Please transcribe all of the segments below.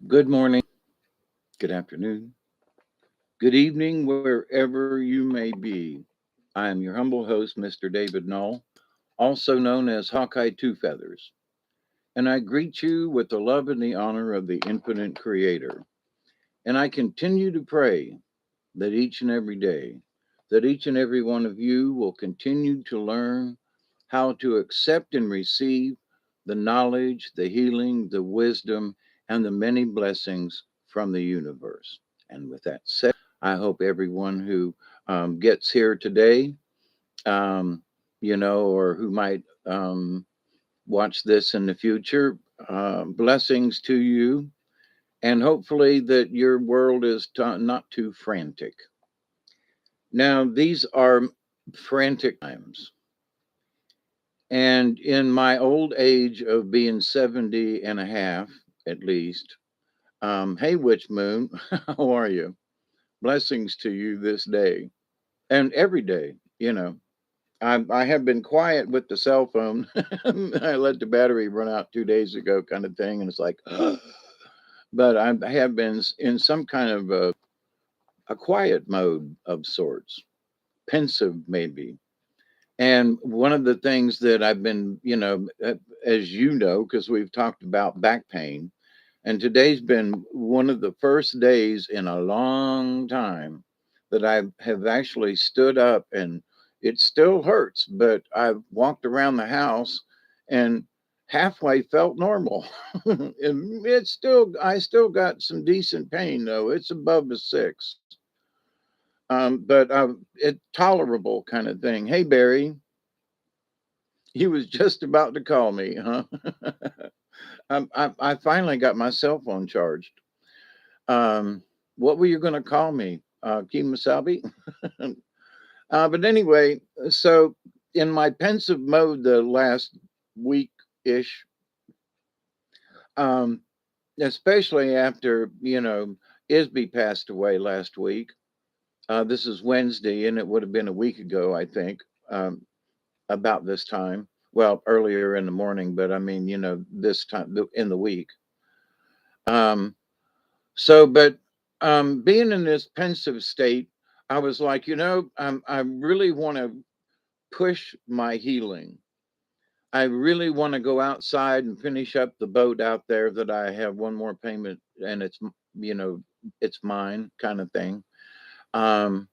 Good morning, good afternoon, good evening, wherever you may be. I am your humble host, Mr. David Knoll, also known as Hawkeye Two Feathers, and I greet you with the love and the honor of the infinite Creator. And I continue to pray that each and every day, that each and every one of you will continue to learn how to accept and receive the knowledge, the healing, the wisdom, and the many blessings from the universe. And with that said, I hope everyone who gets here today, um, or who might watch this in the future, blessings to you. And hopefully that your world is not too frantic. Now, these are frantic times. And in my old age of being 70 and a half, at least, hey, Witch Moon, how are you? Blessings to you this day and every day. I have been quiet with the cell phone. I let the battery run out 2 days ago, kind of thing. And it's like, but I have been in some kind of a quiet mode of sorts, pensive maybe. And one of the things that I've been, as you know, because we've talked about back pain, and today's been one of the first days in a long time that I have actually stood up, and it still hurts, but I've walked around the house and halfway felt normal. And I still got some decent pain though. It's above a 6. But it tolerable kind of thing. Hey, Barry, he was just about to call me, huh? I finally got my cell phone charged. Um, what were you going to call me? Kimasabi? But anyway, so in my pensive mode the last week ish, um, especially after, Isby passed away last week. This is Wednesday, and it would have been a week ago, I think, about this time. Well, earlier in the morning, but I mean, this time in the week. Um, but being in this pensive state, I was like, I really want to push my healing. I really want to go outside and finish up the boat out there that I have one more payment and you know, it's mine kind of thing. Um,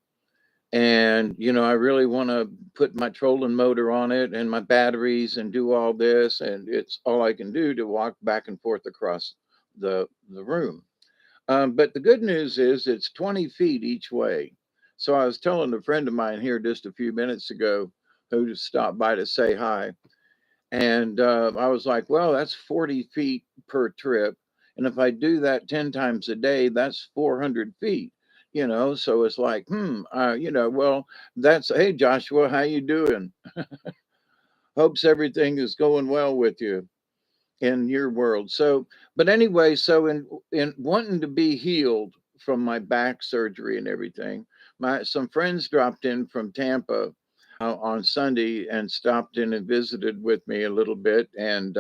and I really want to put my trolling motor on it and my batteries and do all this, and it's all I can do to walk back and forth across the room. But the good news is it's 20 feet each way. So I was telling a friend of mine here just a few minutes ago who just stopped by to say hi. And I was like, well, that's 40 feet per trip. And if I do that 10 times a day, that's 400 feet. So it's like, well, hey, Joshua, how you doing? Hopes everything is going well with you in your world. So, but anyway, so in wanting to be healed from my back surgery and everything, some friends dropped in from Tampa on Sunday and stopped in and visited with me a little bit. And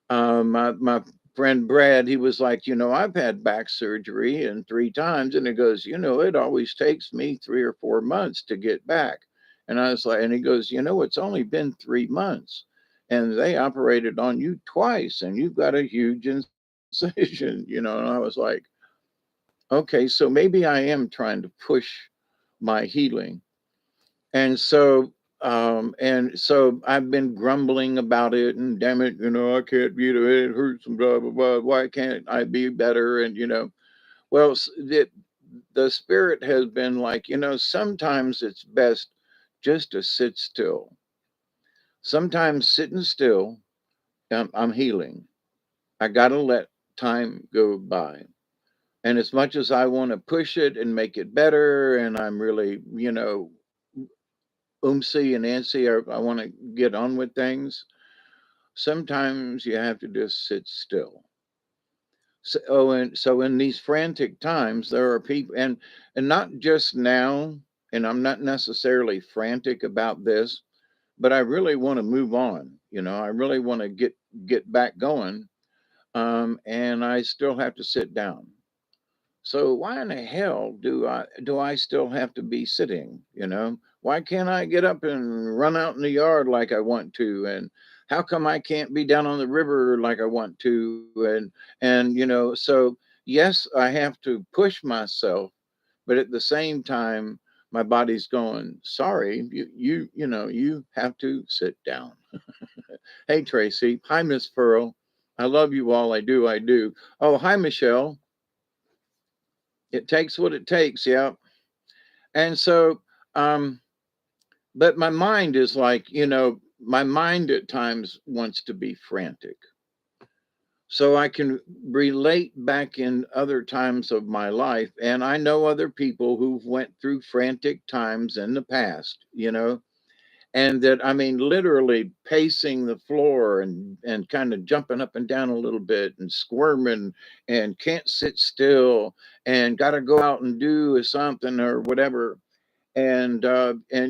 my friend Brad, he was like, I've had back surgery and 3 times, and he goes, it always takes me 3 or 4 months to get back. And I was like, and he goes, it's only been 3 months, and they operated on you twice, and you've got a huge incision, And I was like, okay, so maybe I am trying to push my healing. And so I've been grumbling about it, and damn it, I can't beat it. It hurts and blah blah blah. Why can't I be better? And well, the spirit has been like, sometimes it's best just to sit still. Sometimes sitting still, I'm healing. I gotta let time go by. And as much as I want to push it and make it better, and I'm really, oomsy and antsy, or I want to get on with things, sometimes you have to just sit still. And so in these frantic times, there are people, and not just now, and I'm not necessarily frantic about this, but I really want to move on. I really want to get back going. and I still have to sit down. So why in the hell do I still have to be sitting, you know? Why can't I get up and run out in the yard like I want to? And how come I can't be down on the river like I want to? So yes, I have to push myself, but at the same time my body's going, sorry, you have to sit down. Hey Tracy, hi Miss Pearl. I love you all. I do. Oh, hi Michelle. It takes what it takes, yeah. And so, um, but my mind is like, my mind at times wants to be frantic. So I can relate back in other times of my life. And I know other people who've went through frantic times in the past, and that, I mean, literally pacing the floor and kind of jumping up and down a little bit and squirming and can't sit still and got to go out and do something or whatever, and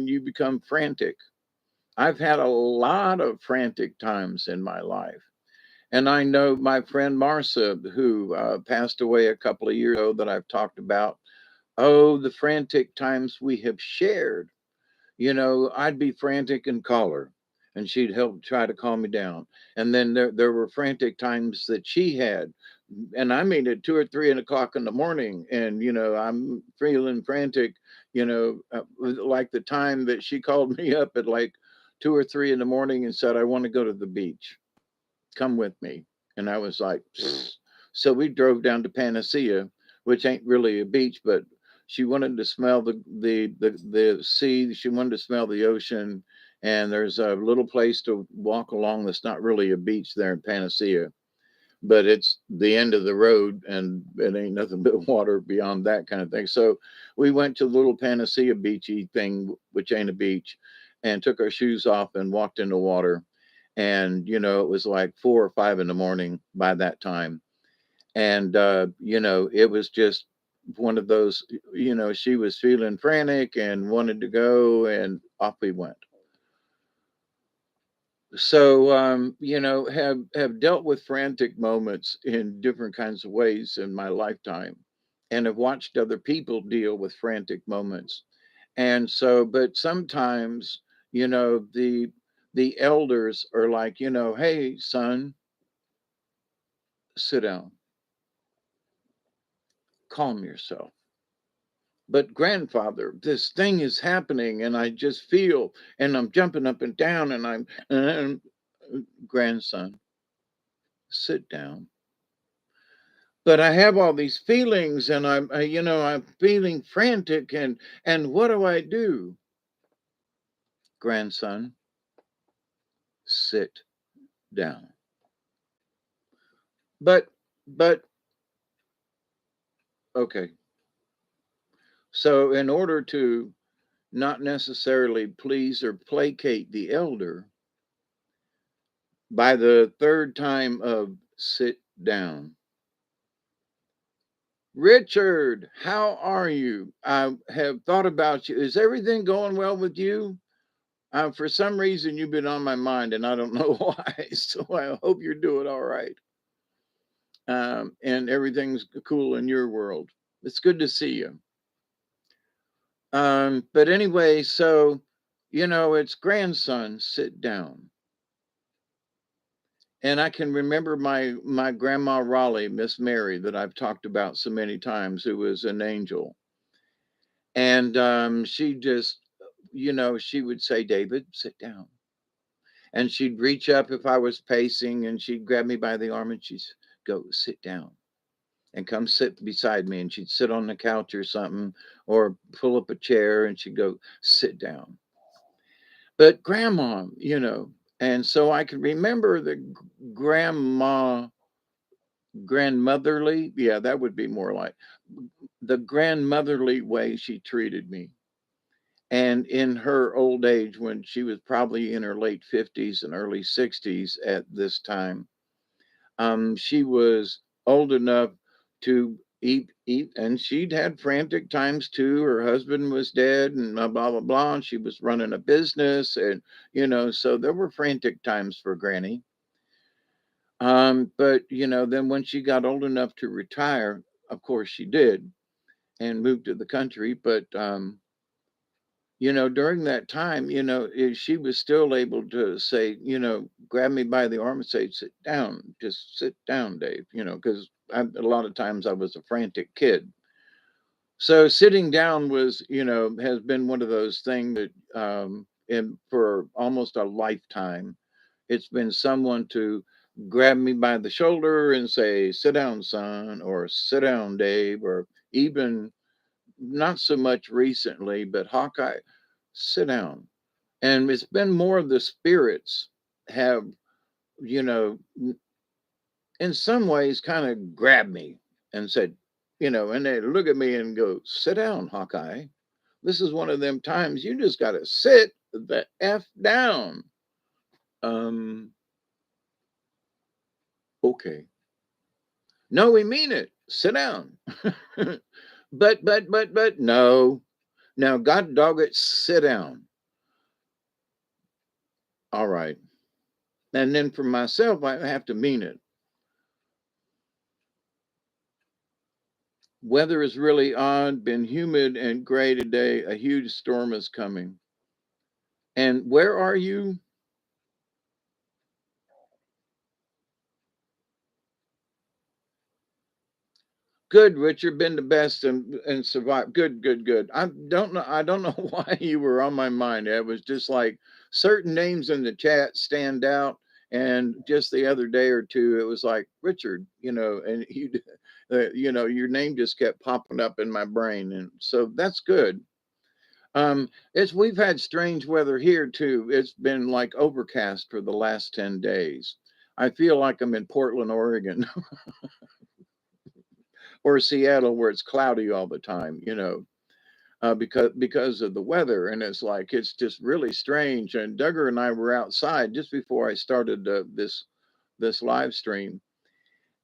you become frantic. I've had a lot of frantic times in my life. And I know my friend Marcia, who passed away a couple of years ago, that I've talked about. Oh, the frantic times we have shared. I'd be frantic and call her, and she'd help try to calm me down. And then there were frantic times that she had, and I mean at 2 or 3 o'clock in the morning, and I'm feeling frantic. Like the time that she called me up at like 2 or 3 in the morning and said, "I want to go to the beach. Come with me." And I was like, "Psst." So we drove down to Panacea, which ain't really a beach, but she wanted to smell the sea. She wanted to smell the ocean. And there's a little place to walk along that's not really a beach there in Panacea, but it's the end of the road and it ain't nothing but water beyond that kind of thing. So we went to the little Panacea beachy thing, which ain't a beach, and took our shoes off and walked in the water. And, it was like 4 or 5 in the morning by that time. And, it was just one of those, she was feeling frantic and wanted to go, and off we went. So have dealt with frantic moments in different kinds of ways in my lifetime, and have watched other people deal with frantic moments. And so, but sometimes, the elders are like, "Hey son, sit down, calm yourself." But grandfather, this thing is happening and I just feel, and I'm jumping up and down, and grandson, sit down. But I have all these feelings, and I'm feeling frantic, and what do I do? Grandson, sit down. But okay. So in order to not necessarily please or placate the elder, by the third time of sit down, Richard, how are you? I have thought about you. Is everything going well with you? For some reason, you've been on my mind, and I don't know why. So I hope you're doing all right, and everything's cool in your world. It's good to see you. But anyway, so it's grandson. Sit down, and I can remember my grandma Raleigh, Miss Mary, that I've talked about so many times, who was an angel, and she just, she would say, "David, sit down." And she'd reach up if I was pacing, and she'd grab me by the arm and she'd go, "Sit down," and come sit beside me. And she'd sit on the couch or something, or pull up a chair, and she'd go, "Sit down." But grandma, and so I can remember the grandma, grandmotherly, yeah, that would be more like the grandmotherly way she treated me. And in her old age, when she was probably in her late 50s and early 60s at this time, she was old enough to eat, and she'd had frantic times too. Her husband was dead, and blah blah blah blah. And she was running a business, and so there were frantic times for Granny. But then when she got old enough to retire, of course she did, and moved to the country. But during that time, she was still able to say, grab me by the arm and say, "Sit down, just sit down, Dave." Because a lot of times I was a frantic kid. So sitting down was, has been one of those things that, for almost a lifetime, it's been someone to grab me by the shoulder and say, "Sit down, son," or "Sit down, Dave," or even not so much recently, but Hawkeye, "Sit down." And it's been more of the spirits have, you know, in some ways kind of grabbed me and said, and they look at me and go, "Sit down, Hawkeye. This is one of them times you just got to sit the F down." Um, okay. No, we mean it. Sit down. But, no. Now, God dog it, sit down. All right. And then for myself, I have to mean it. Weather is really odd, been humid and gray today. A huge storm is coming. And where are you? Good, Richard. Been the best and survived. Good, good, good. I don't know why you were on my mind. It was just like certain names in the chat stand out. And just the other day or two, it was like Richard, and your name just kept popping up in my brain, and so that's good. It's we've had strange weather here too. It's been like overcast for the last 10 days. I feel like I'm in Portland, Oregon, or Seattle, where it's cloudy all the time. Because of the weather, and it's just really strange. And Duggar and I were outside just before I started this live stream,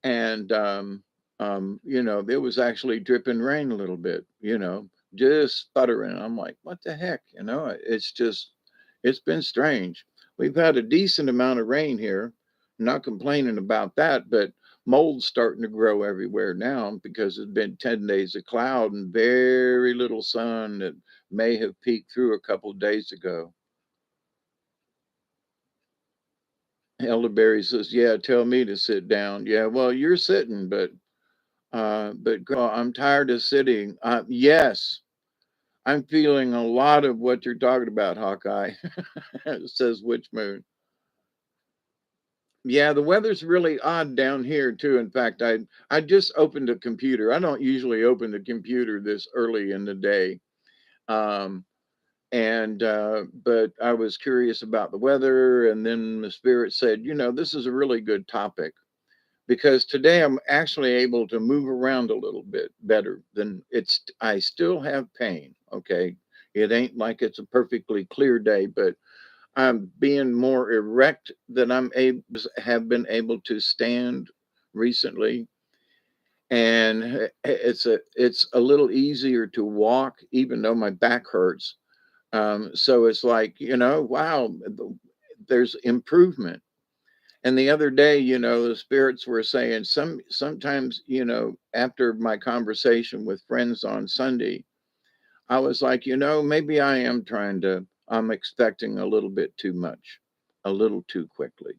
and it was actually dripping rain a little bit. Just sputtering. I'm like, what the heck? It's been strange. We've had a decent amount of rain here. Not complaining about that, but mold's starting to grow everywhere now because it's been 10 days of cloud and very little sun that may have peeked through a couple of days ago. Elderberry says, "Yeah, tell me to sit down." Yeah, well, you're sitting, but girl, I'm tired of sitting. Yes, I'm feeling a lot of what you're talking about, Hawkeye. Says Witch Moon. Yeah, the weather's really odd down here too. In fact, I just opened a computer. I don't usually open the computer this early in the day. Um, and but I was curious about the weather, and then the spirit said, this is a really good topic because today I'm actually able to move around a little bit better than it's. I still have pain. Okay, it ain't like it's a perfectly clear day, but I'm being more erect than have been able to stand recently, and it's a little easier to walk, even though my back hurts. So it's like, wow, there's improvement. And the other day, the spirits were saying sometimes, after my conversation with friends on Sunday, I was like, maybe I'm expecting a little bit too much, a little too quickly,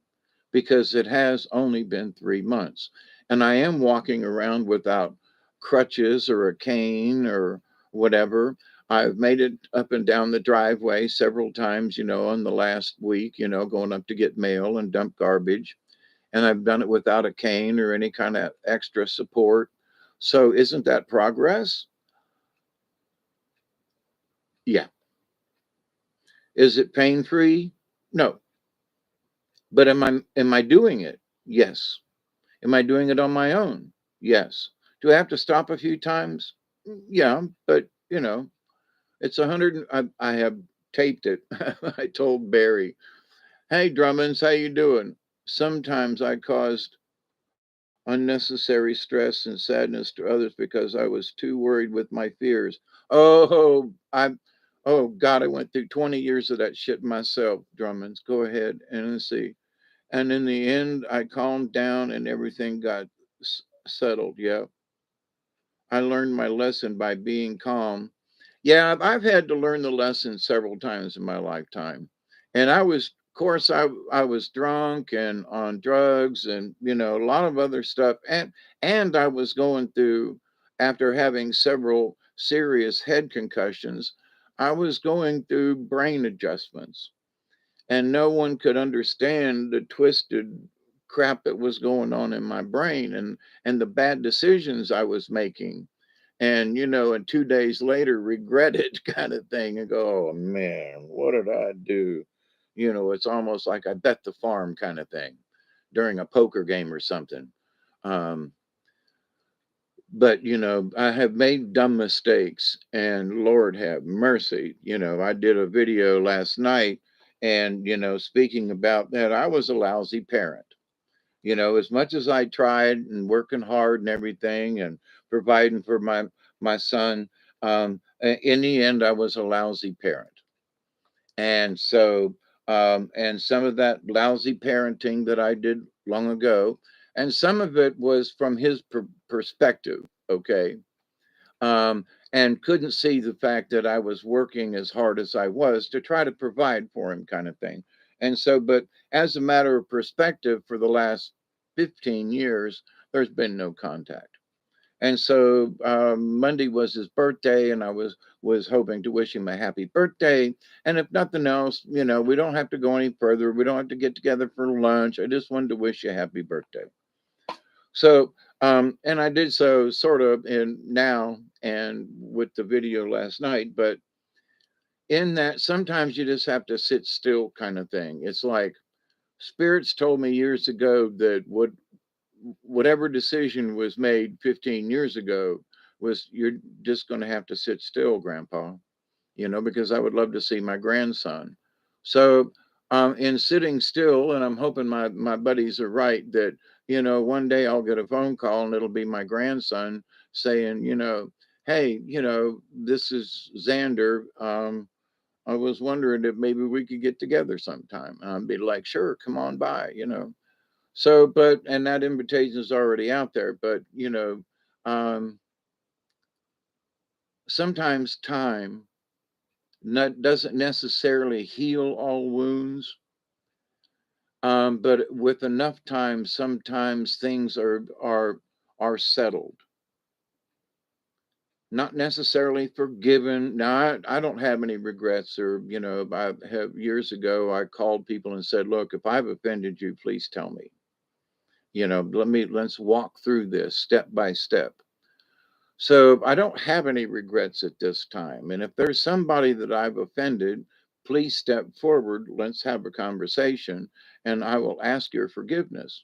because it has only been 3 months. And I am walking around without crutches or a cane or whatever. I've made it up and down the driveway several times, in the last week, going up to get mail and dump garbage. And I've done it without a cane or any kind of extra support. So isn't that progress? Yeah. Is it pain free? No. But am I doing it? Yes. Am I doing it on my own? Yes. Do I have to stop a few times? Yeah, but it's 100. I have taped it. I told Barry, "Hey, Drummonds, how you doing?" Sometimes I caused unnecessary stress and sadness to others because I was too worried with my fears. Oh God, I went through 20 years of that shit myself, Drummonds. Go ahead and let's see. And in the end, I calmed down and everything got settled. Yeah, I learned my lesson by being calm. Yeah, I've had to learn the lesson several times in my lifetime. And of course, I was drunk and on drugs and, a lot of other stuff. And I was going through, after having several serious head concussions, I was going through brain adjustments. And no one could understand the twisted crap that was going on in my brain and the bad decisions I was making, and 2 days later regret it kind of thing and go, oh man, what did I do? It's almost like I bet the farm kind of thing during a poker game or something. um, but I have made dumb mistakes, and Lord have mercy. I did a video last night, and speaking about that, I was a lousy parent. As much as I tried and working hard and everything and providing for my son, in the end I was a lousy parent. And so, and some of that lousy parenting that I did long ago, and some of it was from his perspective, okay, um, and couldn't see the fact that I was working as hard as I was to try to provide for him, kind of thing. And so, but as a matter of perspective, for the last 15 years, there's been no contact. And so Monday was his birthday, and I was hoping to wish him a happy birthday. And if nothing else, we don't have to go any further. We don't have to get together for lunch. I just wanted to wish you a happy birthday. So, and I did so sort of in now and with the video last night, but in that sometimes you just have to sit still kind of thing. It's like spirits told me years ago that whatever decision was made 15 years ago was you're just going to have to sit still, Grandpa, because I would love to see my grandson. So, in sitting still, and I'm hoping my buddies are right that one day I'll get a phone call and it'll be my grandson saying, hey, this is Xander. I was wondering if maybe we could get together sometime. And I'd be like, sure, come on by. So, but and that invitation is already out there, but um, sometimes time not doesn't necessarily heal all wounds, but with enough time, sometimes things are settled, not necessarily forgiven. Now, I don't have any regrets, or I have years ago I called people and said, "Look, if I've offended you, please tell me. Let's walk through this step by step." So I don't have any regrets at this time. And if there's somebody that I've offended, please step forward. Let's have a conversation, and I will ask your forgiveness.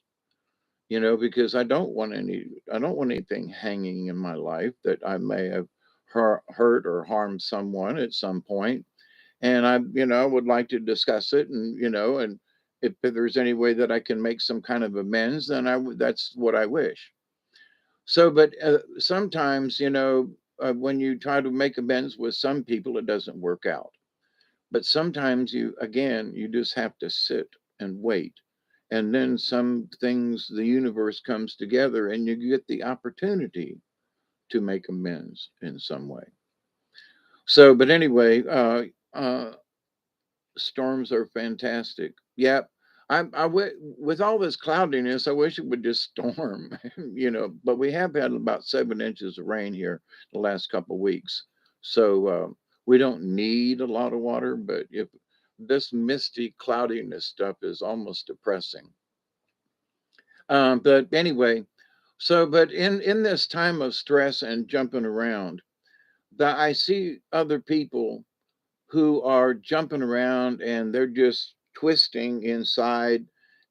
Because I don't want anything hanging in my life that I may have hurt or harmed someone at some point. And I would like to discuss it, and if there's any way that I can make some kind of amends, then that's what I wish. So, but sometimes, when you try to make amends with some people, it doesn't work out. But sometimes you just have to sit and wait. And then some things, the universe comes together and you get the opportunity to make amends in some way. So, but anyway, storms are fantastic. Yep. With all this cloudiness, I wish it would just storm, but we have had about 7 inches of rain here the last couple of weeks. So we don't need a lot of water, but if this misty cloudiness stuff is almost depressing. But anyway, but in this time of stress and jumping around, that I see other people who are jumping around and they're just twisting inside,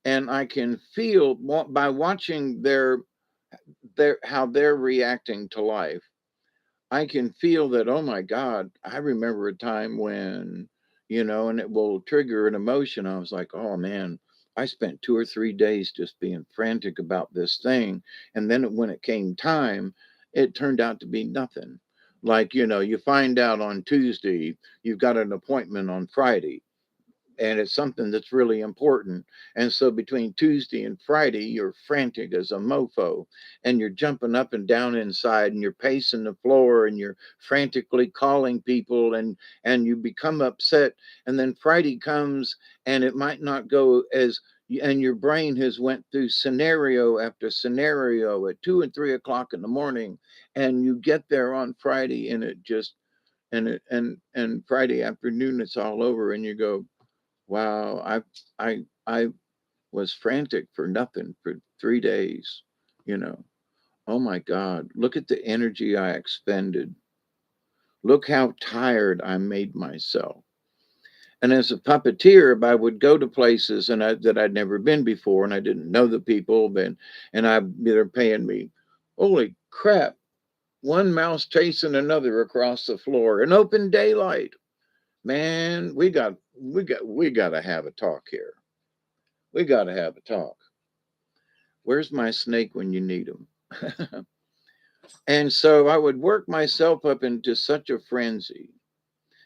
and I can feel by watching their how they're reacting to life. I can feel that, oh my God, I remember a time when, and it will trigger an emotion. I was like, oh man, I spent 2 or 3 days just being frantic about this thing. And then when it came time, it turned out to be nothing. Like, you find out on Tuesday, you've got an appointment on Friday. and it's something that's really important. And so between Tuesday and Friday, you're frantic as a mofo, and you're jumping up and down inside, and you're pacing the floor, and you're frantically calling people, and you become upset. And then Friday comes, and it might not go as, and your brain has went through scenario after scenario at 2 and 3 o'clock in the morning, and you get there on Friday, and it just, and Friday afternoon it's all over, and you go, wow, I was frantic for nothing for 3 days, you know. Oh my God, look at the energy I expended. Look how tired I made myself. And as a puppeteer, I would go to places that I'd never been before, and I didn't know the people, they're paying me, holy crap, one mouse chasing another across the floor in open daylight. Man, we got to have a talk here. We got to have a talk. Where's my snake when you need him? And so I would work myself up into such a frenzy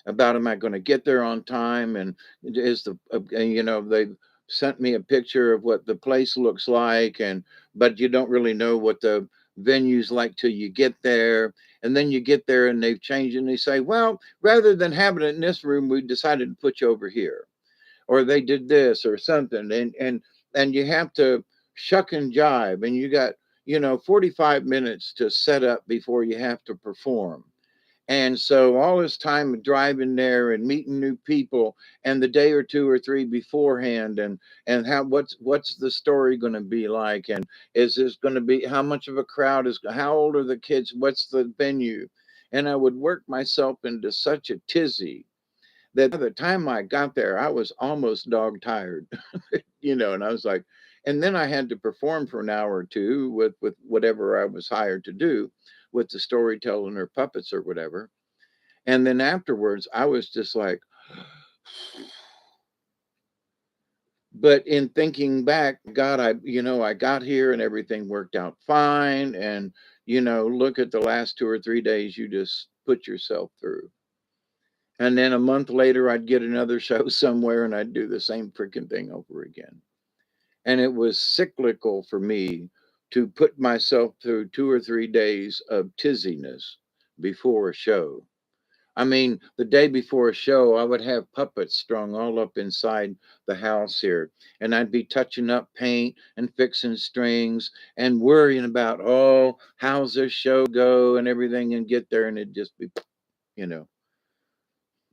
about, am I going to get there on time? And is they've sent me a picture of what the place looks like, but you don't really know what the venue's like till you get there. And then you get there and they've changed, and they say, well, rather than having it in this room, we decided to put you over here, or they did this or something, and you have to shuck and jive, and you got 45 minutes to set up before you have to perform. And so all this time driving there and meeting new people, and the day or two or three beforehand, and how what's the story going to be like, and is this going to be, how much of a crowd is, how old are the kids, what's the venue? And I would work myself into such a tizzy that by the time I got there, I was almost dog tired, and I was like, and then I had to perform for an hour or two with whatever I was hired to do with the storytelling or puppets or whatever. And then afterwards, I was just like, but in thinking back, God, I got here and everything worked out fine. And, look at the last 2 or 3 days you just put yourself through. And then a month later, I'd get another show somewhere and I'd do the same freaking thing over again. And it was cyclical for me to put myself through 2 or 3 days of tizziness before a show. I mean, the day before a show, I would have puppets strung all up inside the house here. And I'd be touching up paint and fixing strings and worrying about, oh, how's this show go and everything, and get there and it'd just be, you know,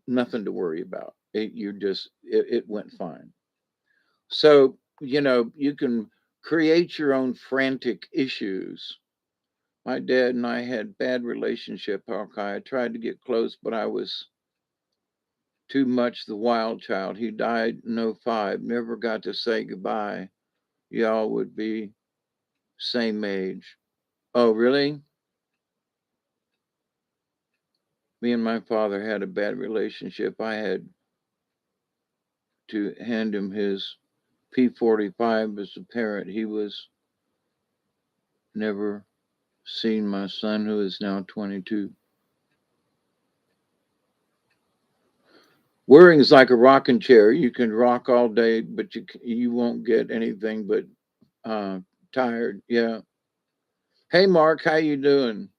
nothing to worry about. It went fine. So, you can create your own frantic issues. My dad and I had bad relationship. Okay, I tried to get close, but I was too much the wild child. He died in '05. Never got to say goodbye. Y'all would be same age. Oh, really? Me and my father had a bad relationship. I had to hand him his P45 as a parent. He was never seen my son, who is now 22. Worrying is like a rocking chair. You can rock all day, but you won't get anything but uh, tired. Yeah. Hey, Mark, how you doing?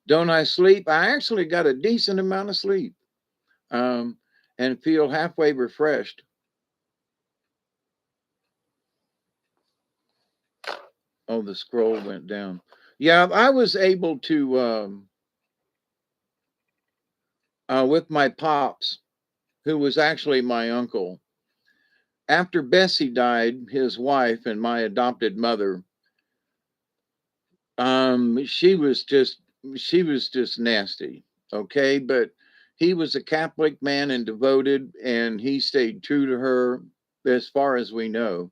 Don't I sleep? I actually got a decent amount of sleep, um, and feel halfway refreshed. Oh, the scroll went down. Yeah, I was able to, with my pops, who was actually my uncle. After Bessie died, his wife and my adopted mother, she was just nasty. Okay, but he was a Catholic man and devoted, and he stayed true to her as far as we know,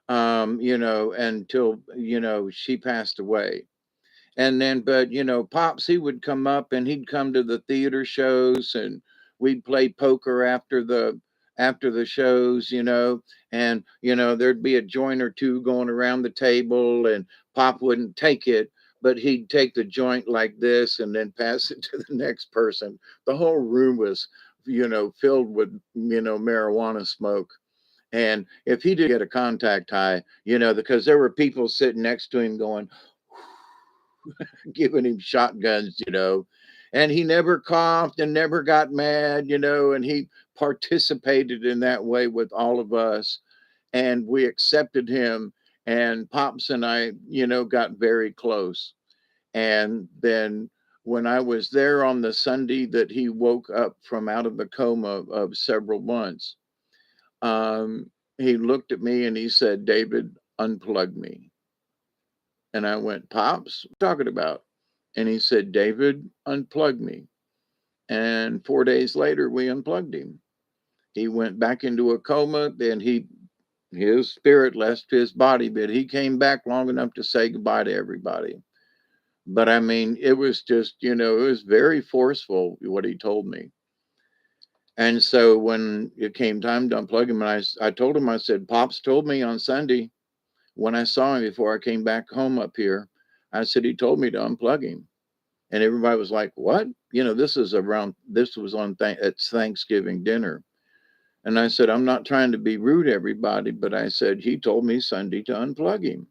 until, she passed away. And then, but, Pops, he would come up and he'd come to the theater shows, and we'd play poker after the shows, and, there'd be a joint or two going around the table, and Pop wouldn't take it, but he'd take the joint like this and then pass it to the next person. The whole room was filled with, marijuana smoke. And if he did get a contact high, because there were people sitting next to him going, giving him shotguns, and he never coughed and never got mad, and he participated in that way with all of us. And we accepted him. And Pops and I, got very close. And then when I was there on the Sunday that he woke up from out of the coma of several months, he looked at me and he said, "David, unplug me." And I went, "Pops, what are you talking about?" And he said, "David, unplug me." And 4 days later, we unplugged him. He went back into a coma, and his spirit left his body, but he came back long enough to say goodbye to everybody. But I mean, it was just, it was very forceful what he told me. And so when it came time to unplug him, and I told him, I said, "Pops told me on Sunday when I saw him before I came back home up here, I said, he told me to unplug him." And everybody was like, "What?" This was it's Thanksgiving dinner. And I said, "I'm not trying to be rude, everybody, but I said, he told me Sunday to unplug him."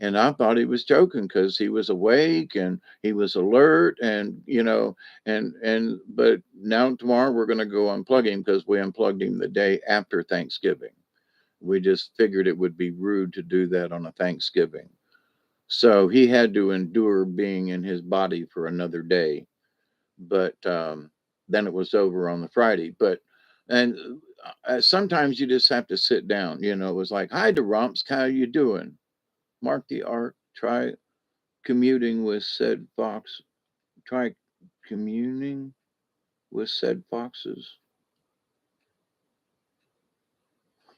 And I thought he was joking because he was awake and he was alert, and but now tomorrow we're going to go unplug him because we unplugged him the day after Thanksgiving. We just figured it would be rude to do that on a Thanksgiving. So he had to endure being in his body for another day. But then it was over on the Friday. And sometimes you just have to sit down. It was like, "Hi, Durumps, how you doing? Mark the arc, try commuting with said fox. Try communing with said foxes."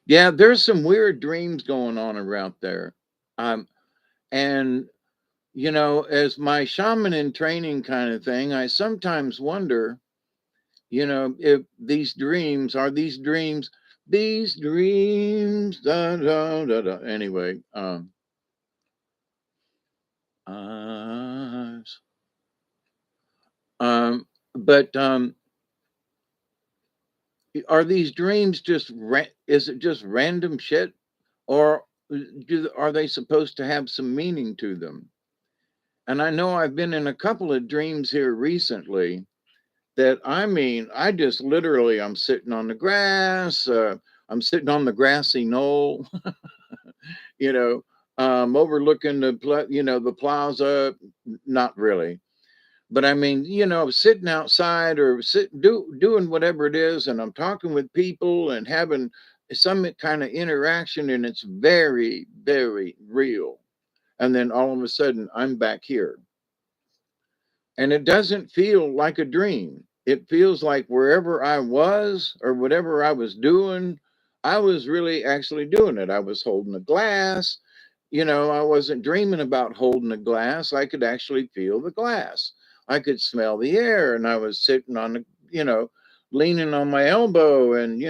Yeah, there's some weird dreams going on around there. Um, and as my shaman in training kind of thing, I sometimes wonder, if these dreams, da, da, da, da. Anyway, uh, but are these dreams is it just random shit, or are they supposed to have some meaning to them? And I know I've been in a couple of dreams here recently that, I mean, I just literally, I'm sitting on the grass, I'm sitting on the grassy knoll, you know, overlooking the plaza. Not really, but I mean, sitting outside or doing whatever it is, and I'm talking with people and having some kind of interaction, and it's very, very real. And then all of a sudden, I'm back here. And it doesn't feel like a dream. It feels like wherever I was or whatever I was doing, I was really actually doing it. I was holding a glass. I wasn't dreaming about holding a glass. I could actually feel the glass. I could smell the air, and I was sitting on the, leaning on my elbow, and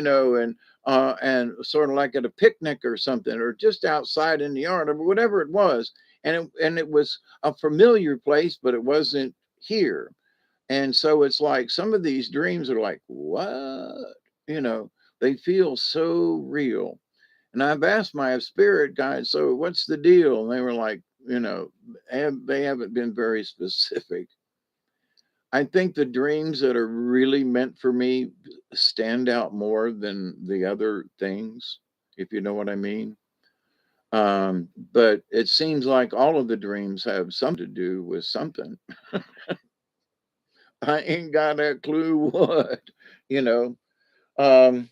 sort of like at a picnic or something, or just outside in the yard or whatever it was. And it was a familiar place, but it wasn't here. And so it's like some of these dreams are like, what? You know, they feel so real. And I've asked my spirit guide, "So what's the deal?" And they were like, they haven't been very specific. I think the dreams that are really meant for me stand out more than the other things, if you know what I mean. But it seems like all of the dreams have something to do with something. I ain't got a clue what, you know. Um,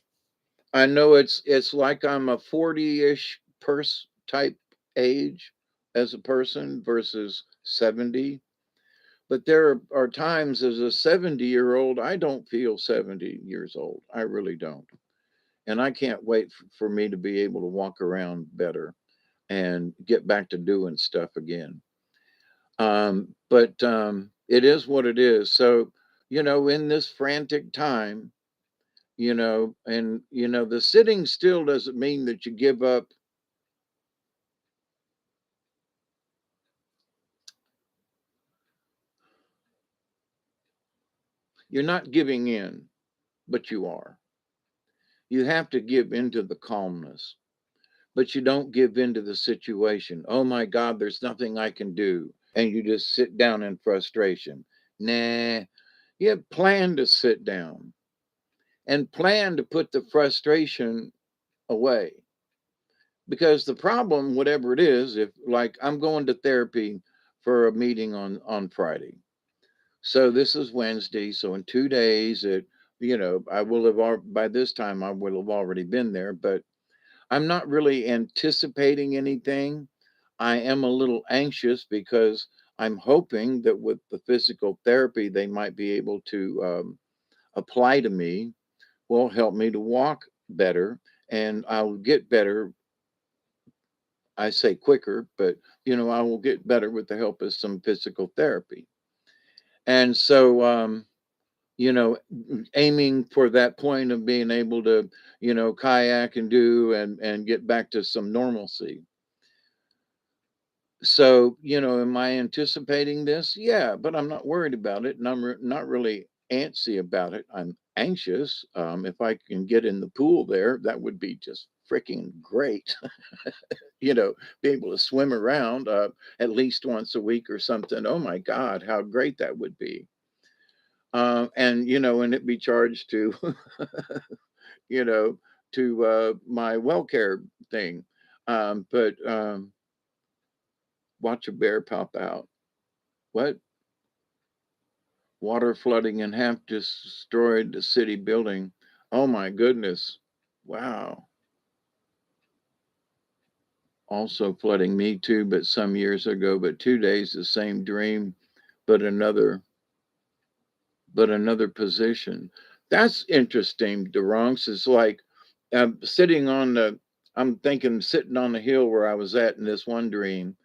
I know it's like I'm a 40-ish type age as a person versus 70. But there are times as a 70-year-old, I don't feel 70 years old. I really don't. And I can't wait for me to be able to walk around better and get back to doing stuff again. But it is what it is. So, in this frantic time, and the sitting still doesn't mean that you give up. You're not giving in. but you are. You have to give into the calmness, but you don't give into the situation. Oh my God, there's nothing I can do. And you just sit down in frustration. Nah, you plan to sit down and plan to put the frustration away. Because the problem, whatever it is, if like I'm going to therapy for a meeting on Friday. So this is Wednesday. So in 2 days, I will have by this time I will have already been there, but I'm not really anticipating anything. I am a little anxious because I'm hoping that with the physical therapy they might be able to apply to me will help me to walk better, and I'll get better. I say quicker, but I will get better with the help of some physical therapy. And so, you know, aiming for that point of being able to, kayak and do and get back to some normalcy. So, am I anticipating this? Yeah, but I'm not worried about it, and I'm not really antsy about it. I'm anxious. If I can get in the pool there, that would be just freaking great. Be able to swim around at least once a week or something. Oh my God, how great that would be. And it be charged to, you know, my well care thing. But watch a bear pop out. What? Water flooding and half destroyed the city building. Oh my goodness. Wow. Also flooding me too, but some years ago, but 2 days the same dream, but another position. That's interesting, Durance. It's like sitting on the, I'm thinking sitting on the hill where I was at in this one dream.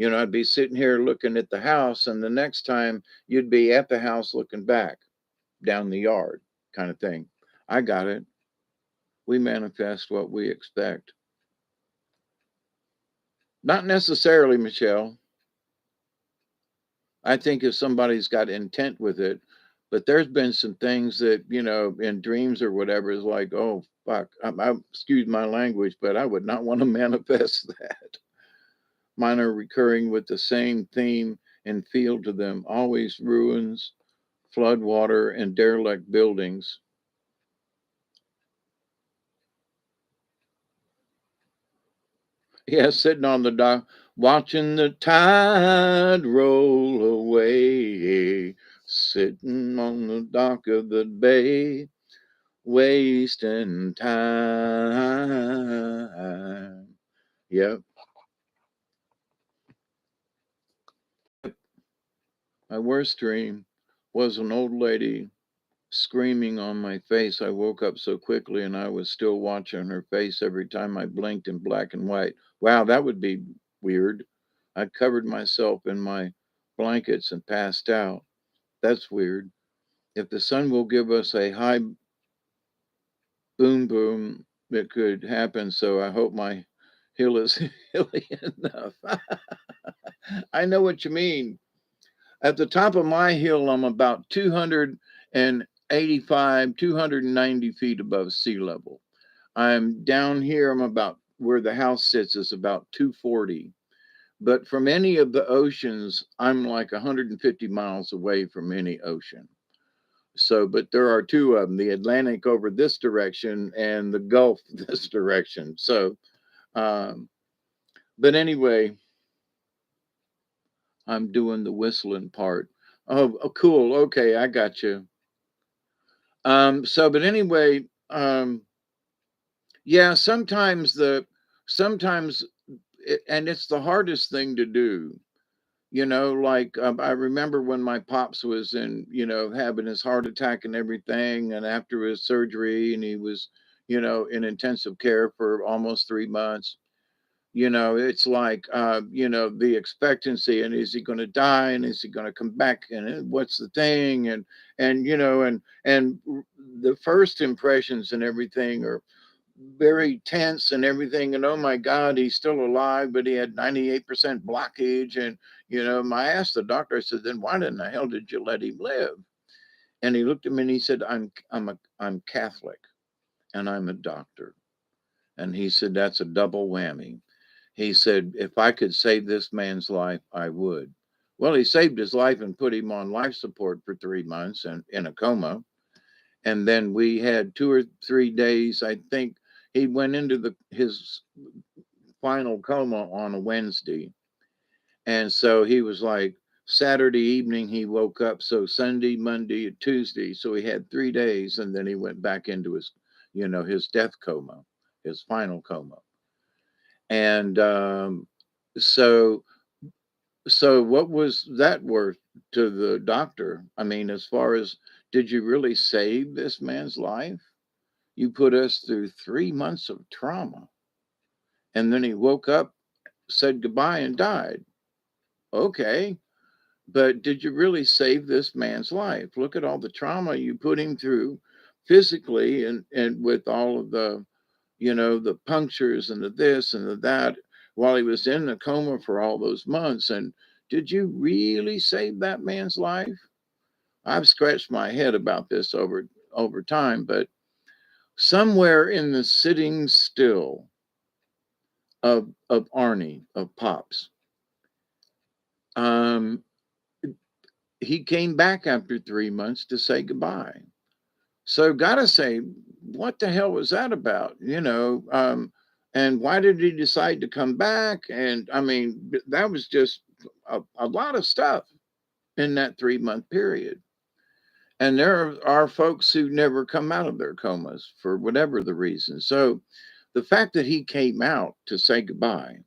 I'd be sitting here looking at the house, and the next time you'd be at the house looking back down the yard, kind of thing. I got it. We manifest what we expect. Not necessarily, Michelle. I think if somebody's got intent with it, but there's been some things that, in dreams or whatever is like, oh, fuck, excuse my language, but I would not want to manifest that. Mine are recurring with the same theme and feel to them always ruins, flood water, and derelict buildings. Yeah, sitting on the dock, watching the tide roll away, sitting on the dock of the bay, wasting time. Yep. My worst dream was an old lady screaming on my face. I woke up so quickly and I was still watching her face every time I blinked in black and white. Wow, that would be weird. I covered myself in my blankets and passed out. That's weird. If the sun will give us a high boom boom, it could happen. So I hope my hill is hilly enough. I know what you mean. At the top of my hill, I'm about 285, 290 feet above sea level. I'm down here, I'm about where the house sits is about 240. But from any of the oceans, I'm like 150 miles away from any ocean. So, but there are two of them, the Atlantic over this direction and the Gulf this direction. So, um, but anyway, I'm doing the whistling part. Oh, cool. Okay, I got you. But anyway, yeah, sometimes, and it's the hardest thing to do. Like I remember when my pops was in, having his heart attack and everything, and after his surgery, and he was, in intensive care for almost 3 months. It's like, the expectancy, and is he going to die, and is he going to come back, and what's the thing, and the first impressions and everything are very tense and everything. And oh my God, he's still alive, but he had 98% blockage. And, I asked the doctor, I said, then why in the hell did you let him live? And he looked at me and he said, I'm Catholic and I'm a doctor. And he said, that's a double whammy. He said, if I could save this man's life, I would. Well, he saved his life and put him on life support for 3 months and in a coma. And then we had 2 or 3 days. I think he went into his final coma on a Wednesday. And so he was like, Saturday evening, he woke up. So Sunday, Monday, Tuesday. So he had 3 days. And then he went back into his death coma, his final coma. And so, so what was that worth to the doctor? I mean, as far as, did you really save this man's life? You put us through 3 months of trauma. And then he woke up, said goodbye, and died. Okay. But did you really save this man's life? Look at all the trauma you put him through physically and with all of the punctures and the this and the that while he was in the coma for all those months. And did you really save that man's life? I've scratched my head about this over time, but somewhere in the sitting still of Arnie, of Pops, um, he came back after 3 months to say goodbye. So, gotta say, what the hell was that about? And why did he decide to come back? And I mean, that was just a lot of stuff in that 3 month period. And there are folks who never come out of their comas for whatever the reason. So, the fact that he came out to say goodbye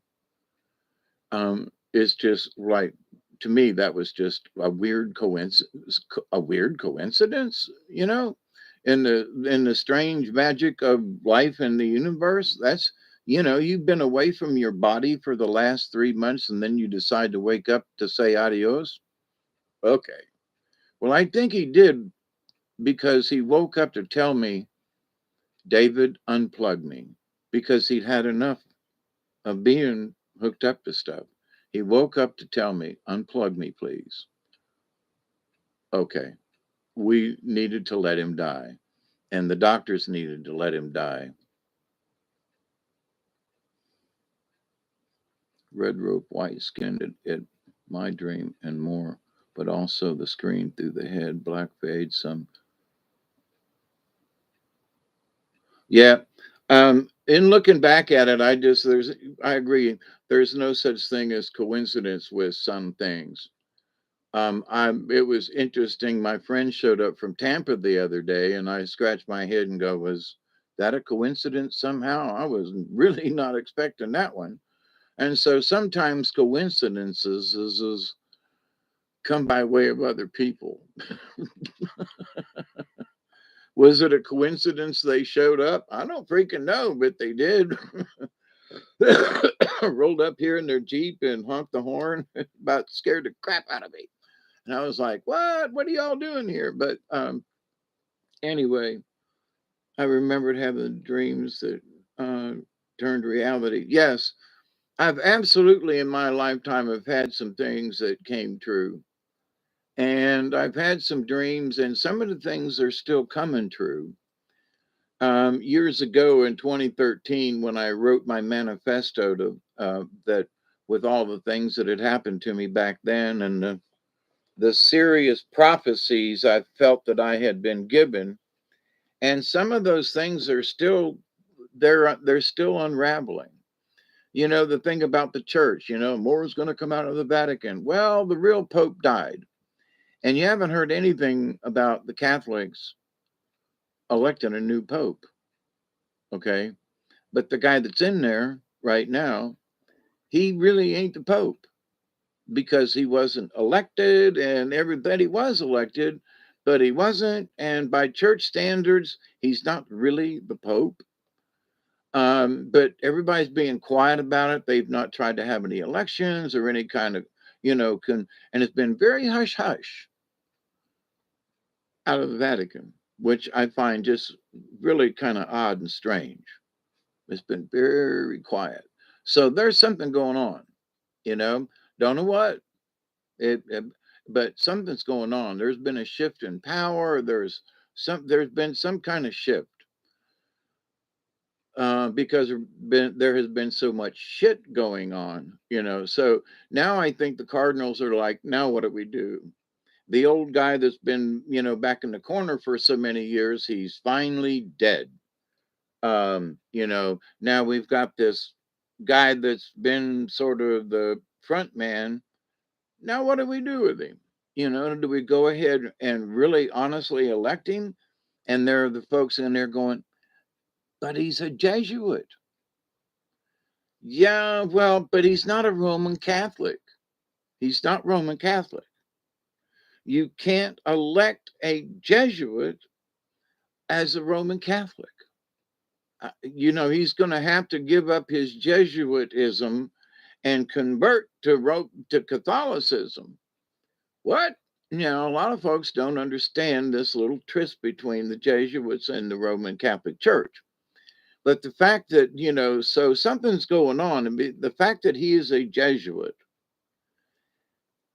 is just like, to me, that was just a weird coincidence. A weird coincidence, in the strange magic of life and the universe. That's you've been away from your body for the last 3 months, and then you decide to wake up to say adios. Okay, well, I think he did because he woke up to tell me, David, unplug me, because he'd had enough of being hooked up to stuff. He woke up to tell me, unplug me, please. Okay. We needed to let him die, and the doctors needed to let him die. Red rope, white skinned, it, my dream, and more, but also the screen through the head, black fade, some. Yeah. In looking back at it, I agree. There's no such thing as coincidence with some things. It was interesting. My friend showed up from Tampa the other day, and I scratched my head and go, "Was that a coincidence somehow? I was really not expecting that one." And so sometimes coincidences is come by way of other people. Was it a coincidence they showed up? I don't freaking know, but they did. Rolled up here in their Jeep and honked the horn, about scared the crap out of me. And I was like, "What? What are y'all doing here?" But anyway, I remembered having dreams that turned reality. Yes, I've absolutely in my lifetime have had some things that came true. And I've had some dreams, and some of the things are still coming true. Years ago in 2013, when I wrote my manifesto that with all the things that had happened to me back then and the serious prophecies I felt that I had been given, and some of those things are still they're still unraveling. The thing about the church, more is going to come out of the Vatican. Well, the real Pope died, and you haven't heard anything about the Catholics electing a new Pope. Okay, but the guy that's in there right now, he really ain't the Pope because he wasn't elected, and everybody was elected, but he wasn't. And by church standards, he's not really the Pope. But everybody's being quiet about it. They've not tried to have any elections or any kind of, and it's been very hush hush out of the Vatican, which I find just really kind of odd and strange. It's been very quiet. So there's something going on, you know. Don't know what. It but something's going on. There's been a shift in power. There's been some kind of shift because there has been so much shit going on, you know. So now I think the Cardinals are like, now what do we do? The old guy that's been, you know, back in the corner for so many years, he's finally dead. You know, now we've got this guy that's been sort of the front man. Now what do we do with him? You know, do we go ahead and really honestly elect him? And there are the folks in there going, but he's a Jesuit. Yeah, well, but he's not a Roman Catholic. He's not Roman Catholic. You can't elect a Jesuit as a Roman Catholic. You know, he's going to have to give up his Jesuitism and convert to Catholicism. What? You know, a lot of folks don't understand this little tryst between the Jesuits and the Roman Catholic Church. But the fact that, you know, so something's going on, and the fact that he is a Jesuit,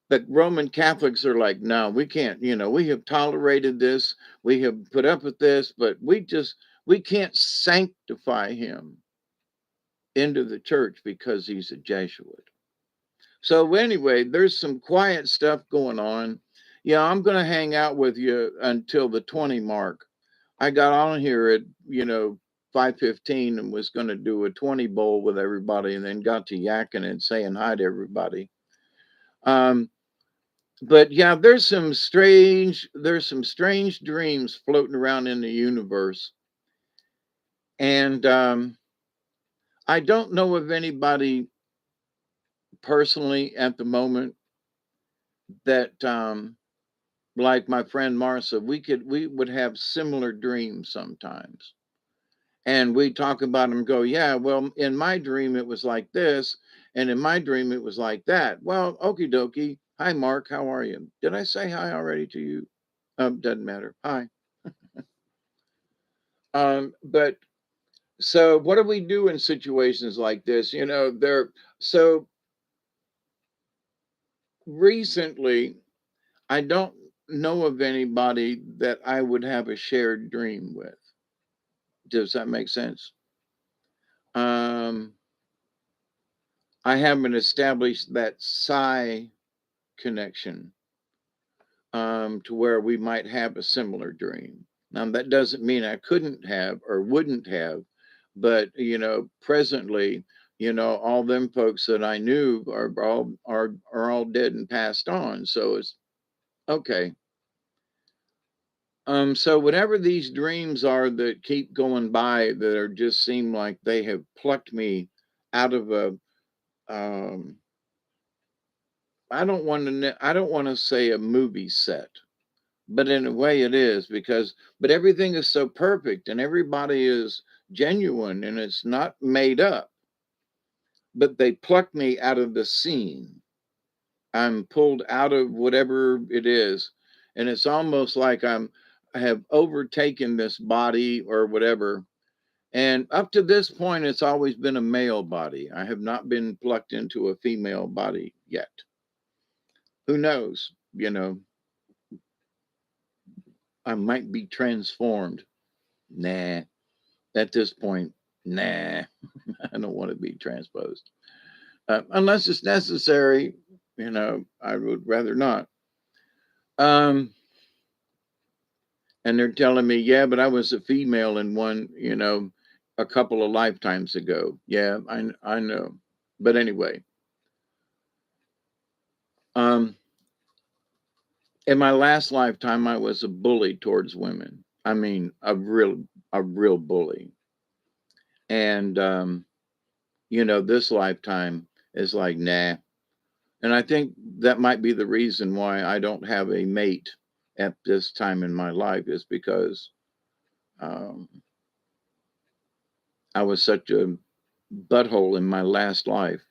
the Roman Catholics are like, no, we can't, you know, we have tolerated this, we have put up with this, but we can't sanctify him into the church because he's a Jesuit. So anyway, there's some quiet stuff going on. Yeah, I'm going to hang out with you until the 20 mark. I got on here at, you know, 5:15 and was going to do a 20 bowl with everybody and then got to yakking and saying hi to everybody. Um, but yeah, there's some strange dreams floating around in the universe. And I don't know of anybody personally at the moment that like my friend Marcia, we would have similar dreams sometimes. And we talk about them, go, yeah, well, in my dream it was like this, and in my dream it was like that. Well, okie dokie. Hi Mark, how are you? Did I say hi already to you? Doesn't matter. Hi. But so what do we do in situations like this? You know, there so recently I don't know of anybody that I would have a shared dream with. Does that make sense? Um, I haven't established that psi connection to where we might have a similar dream. Now, that doesn't mean I couldn't have or wouldn't have, but you know, presently, you know, all them folks that I knew are all dead and passed on. So it's okay. So whatever these dreams are that keep going by that are just seem like they have plucked me out of a I don't want to say a movie set, but in a way it is because but everything is so perfect and everybody is genuine and it's not made up. But they pluck me out of the scene. I'm pulled out of whatever it is, and it's almost like I have overtaken this body or whatever. And up to this point, it's always been a male body. I have not been plucked into a female body yet. Who knows? You know, I might be transformed. Nah, at this point, nah, I don't want to be transposed. Unless it's necessary, you know, I would rather not. Um, and they're telling me, yeah, but I was a female in one, you know, a couple of lifetimes ago. Yeah, I know. But anyway, um, in my last lifetime, I was a bully towards women. I mean, a real bully. And you know, this lifetime is like, nah. And I think that might be the reason why I don't have a mate at this time in my life is because um, I was such a butthole in my last life.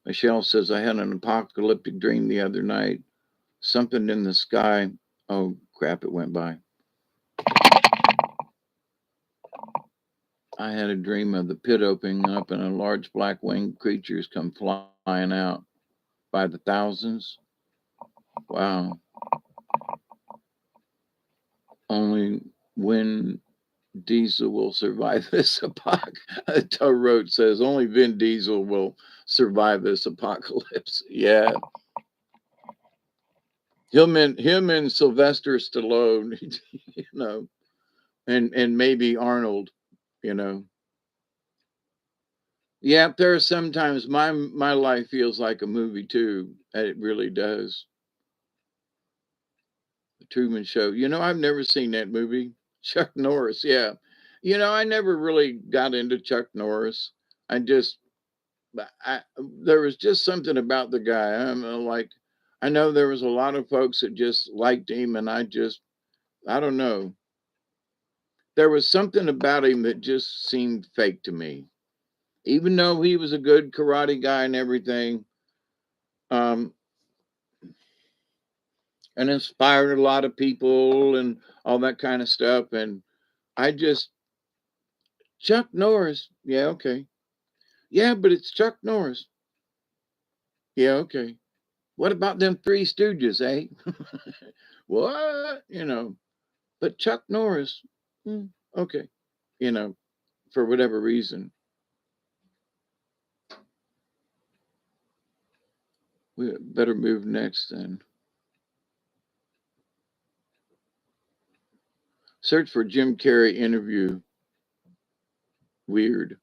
Michelle says, I had an apocalyptic dream the other night. Something in the sky. Oh, crap, it went by. I had a dream of the pit opening up and a large black winged creatures come flying out by the thousands. Wow. Only when Diesel will survive this apocalypse. Tow Road says only Vin Diesel will survive this apocalypse. Yeah. Him and Sylvester Stallone, you know, and maybe Arnold, you know. Yeah, there are sometimes my life feels like a movie too. It really does. The Truman Show. You know, I've never seen that movie. Chuck Norris, yeah. You know, I never really got into Chuck Norris. I just, there was just something about the guy. Like, I know there was a lot of folks that just liked him, and I don't know. There was something about him that just seemed fake to me. Even though he was a good karate guy and everything, um, and inspired a lot of people and all that kind of stuff. And I just, Chuck Norris, yeah, okay. Yeah, but it's Chuck Norris. Yeah, okay. What about them Three Stooges, eh? What? You know, but Chuck Norris, okay. You know, for whatever reason. We better move next then. Search for Jim Carrey interview. Weird.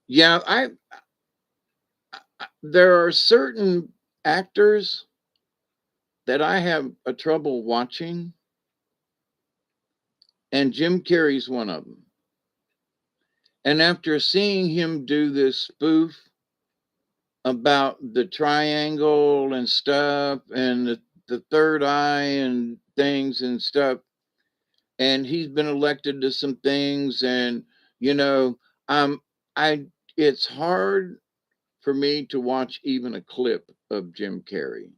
Yeah, there are certain actors that I have a trouble watching, and Jim Carrey's one of them. And after seeing him do this spoof about the triangle and stuff and the third eye and things and stuff, and he's been elected to some things, and you know, um, I it's hard for me to watch even a clip of Jim Carrey.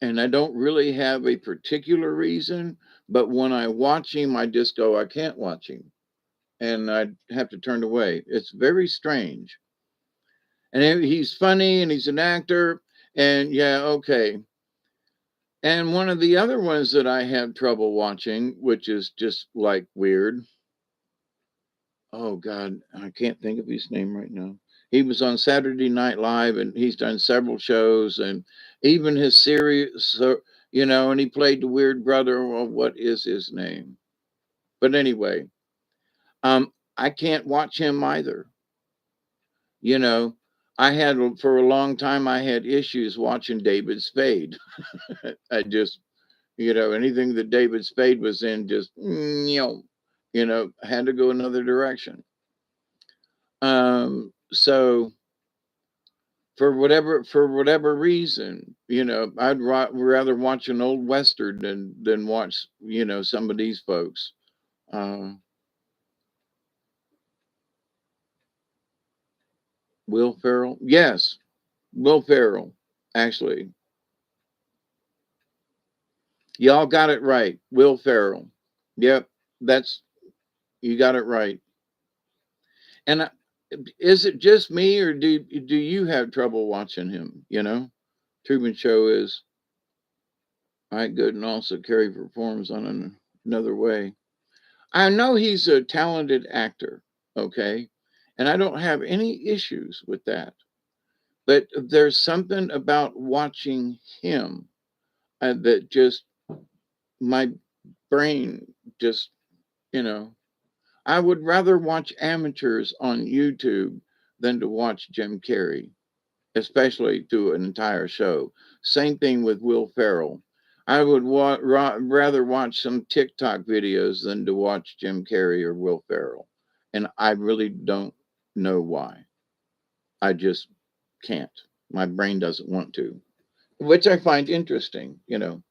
And I don't really have a particular reason, but when I watch him, I just go, I can't watch him. And I have to turn away. It's very strange. And he's funny and he's an actor. And yeah, okay. And one of the other ones that I have trouble watching, which is just like weird. Oh God, I can't think of his name right now. He was on Saturday Night Live and he's done several shows and even his series, so, you know, and he played the weird brother. Well, what is his name? But anyway, I can't watch him either. You know, I had for a long time, I had issues watching David Spade. I just, you know, anything that David Spade was in, just, you know, had to go another direction. So for whatever reason, you know, I'd rather watch an old western than watch, you know, some of these folks. Uh, Will Ferrell, yes, Will Ferrell. Actually, y'all got it right. Will Ferrell. Yep, that's you got it right. And is it just me, or do you have trouble watching him? You know, Truman Show is right good, and also Carrie performs on another way. I know he's a talented actor, okay? And I don't have any issues with that. But there's something about watching him that just my brain just, you know, I would rather watch amateurs on YouTube than to watch Jim Carrey, especially through an entire show. Same thing with Will Ferrell. I would rather watch some TikTok videos than to watch Jim Carrey or Will Ferrell. And I really don't know why. I just can't. My brain doesn't want to, which I find interesting, you know.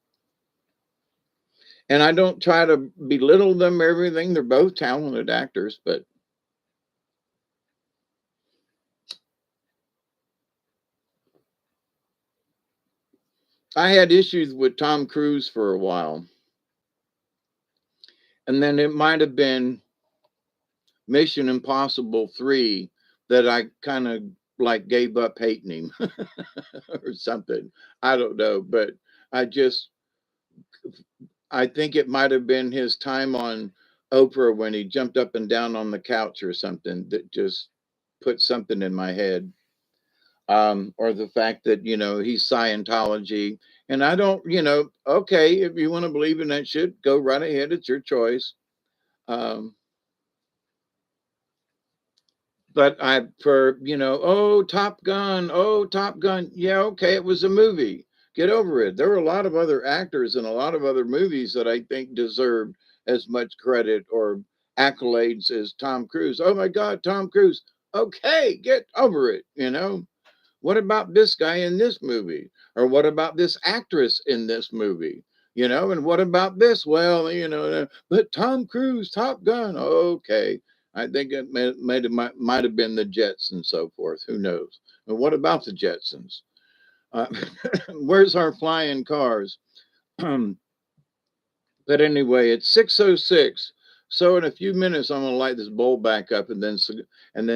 And I don't try to belittle them or everything. They're both talented actors, but I had issues with Tom Cruise for a while. And then it might have been Mission Impossible 3 that I kind of like gave up hating him or something. I don't know, but I just I think it might have been his time on Oprah when he jumped up and down on the couch or something that just put something in my head. Or the fact that, he's Scientology. And I don't, okay, if you want to believe in that shit, go right ahead. It's your choice. Um, but oh, Top Gun, oh, Top Gun. Yeah, okay, it was a movie. Get over it. There were a lot of other actors and a lot of other movies that I think deserved as much credit or accolades as Tom Cruise. Oh my God, Tom Cruise. Okay, get over it. What about this guy in this movie? Or what about this actress in this movie? And what about this? Well, but Tom Cruise, Top Gun. Okay. I think it might have been the Jets and so forth. Who knows? But what about the Jetsons? Uh, where's our flying cars? But anyway, it's 6:06. So in a few minutes, I'm gonna light this bowl back up and then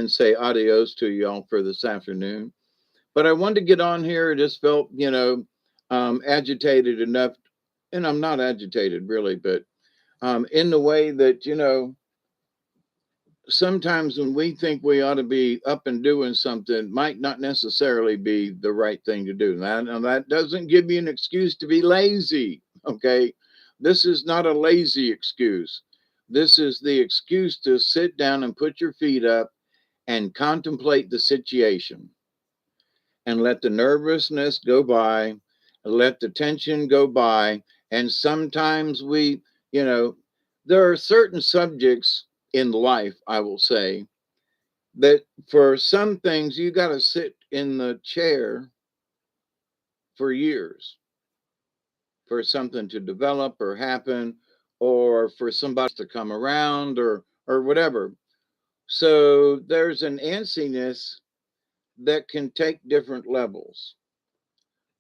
say adios to y'all for this afternoon. But I wanted to get on here. I just felt, agitated enough, and I'm not agitated really, but in the way that, sometimes when we think we ought to be up and doing something, might not necessarily be the right thing to do. Now that doesn't give you an excuse to be lazy. Okay. This is not a lazy excuse. This is the excuse to sit down and put your feet up and contemplate the situation and let the nervousness go by, let the tension go by. And sometimes you know, there are certain subjects in life, I will say, that for some things you got to sit in the chair for years for something to develop or happen or for somebody to come around or whatever. So there's an antsiness that can take different levels.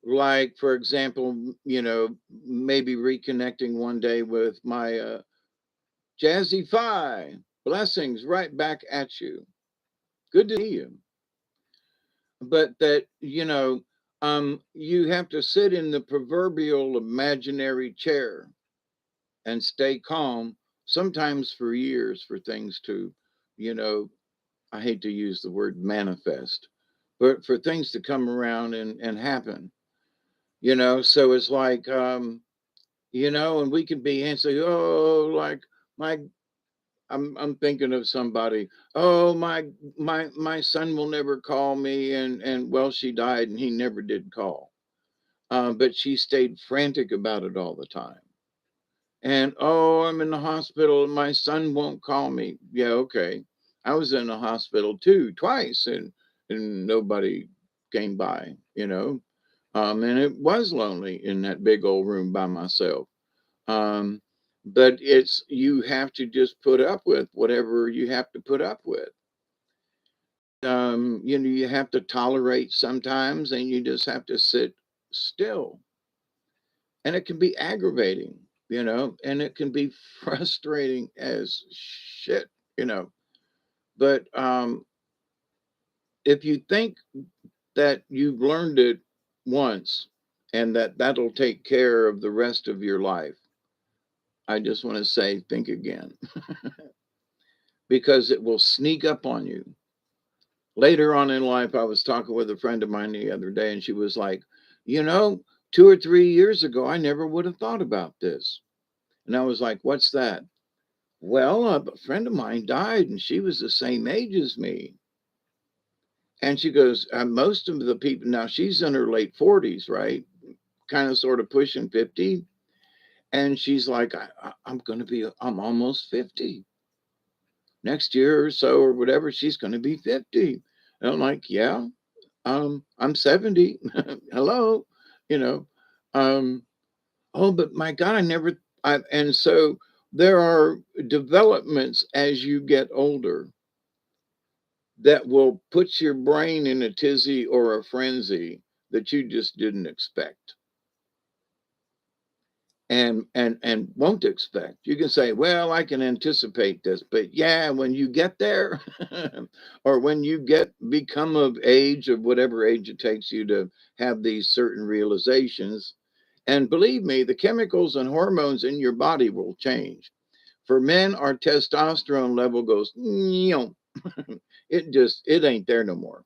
Like, for example, maybe reconnecting one day with my Jazzy Fi. Blessings right back at you. Good to see you. But that, you have to sit in the proverbial imaginary chair and stay calm, sometimes for years, for things to, you know, I hate to use the word manifest, but for things to come around and happen, so it's like, and we can be and say, oh, like my, I'm thinking of somebody. Oh, my son will never call me, and well, she died, and he never did call. But she stayed frantic about it all the time. And oh, I'm in the hospital, and my son won't call me. Yeah, okay. I was in the hospital too, twice, and nobody came by. And it was lonely in that big old room by myself. Um, but you have to just put up with whatever you have to put up with. You have to tolerate sometimes, and you just have to sit still. And it can be aggravating, and it can be frustrating as shit, you know. But if you think that you've learned it once and that'll take care of the rest of your life, I just want to say, think again because it will sneak up on you. Later on in life, I was talking with a friend of mine the other day, and she was like, you know, 2 or 3 years ago, I never would have thought about this. And I was like, what's that? Well, a friend of mine died, and she was the same age as me. And she goes, most of the people, now she's in her late 40s, right? Kind of sort of pushing 50. And she's like, I'm almost 50. Next year or so or whatever, she's going to be 50. And I'm like, yeah, I'm 70. Hello, you know. Um, oh, but my God, and so there are developments as you get older that will put your brain in a tizzy or a frenzy that you just didn't expect. and won't expect. You can say, well, I can anticipate this, but yeah, when you get there or when you get become of age, of whatever age it takes you to have these certain realizations, and believe me, the chemicals and hormones in your body will change. For men, our testosterone level goes, it ain't there no more.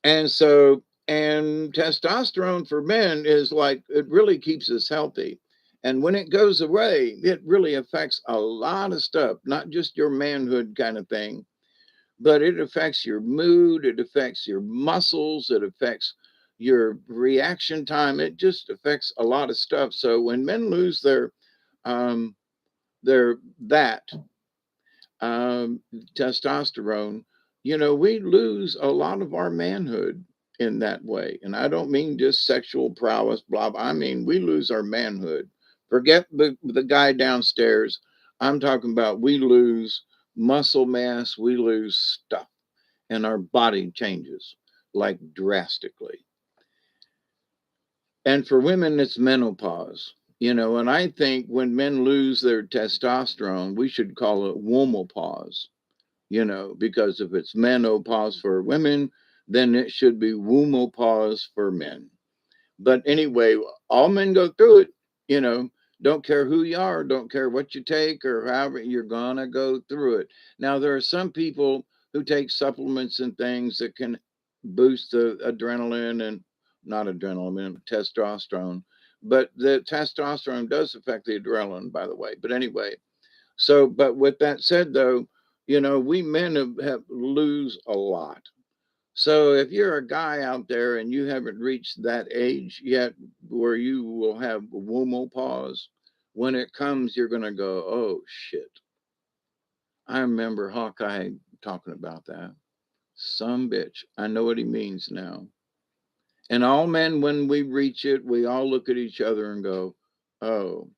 And so, and testosterone for men is like, it really keeps us healthy. And when it goes away, it really affects a lot of stuff, not just your manhood kind of thing, but it affects your mood, it affects your muscles, it affects your reaction time. It just affects a lot of stuff. So when men lose um, that um, testosterone, we lose a lot of our manhood in that way. And I don't mean just sexual prowess, blah, blah. I mean, we lose our manhood. Forget the guy downstairs. I'm talking about we lose muscle mass, we lose stuff, and our body changes like drastically. And for women, it's menopause. And I think when men lose their testosterone, we should call it womopause, because if it's menopause for women, then it should be womopause for men. But anyway, all men go through it, you know, don't care who you are, don't care what you take or however, you're gonna go through it. Now, there are some people who take supplements and things that can boost the adrenaline and not adrenaline, testosterone. But the testosterone does affect the adrenaline, by the way. But anyway, so, but with that said, though, we men have lose a lot. So if you're a guy out there and you haven't reached that age yet where you will have womopause, when it comes, you're going to go, oh shit. I remember Hawkeye talking about that. Some bitch. I know what he means now. And all men, when we reach it, we all look at each other and go, oh,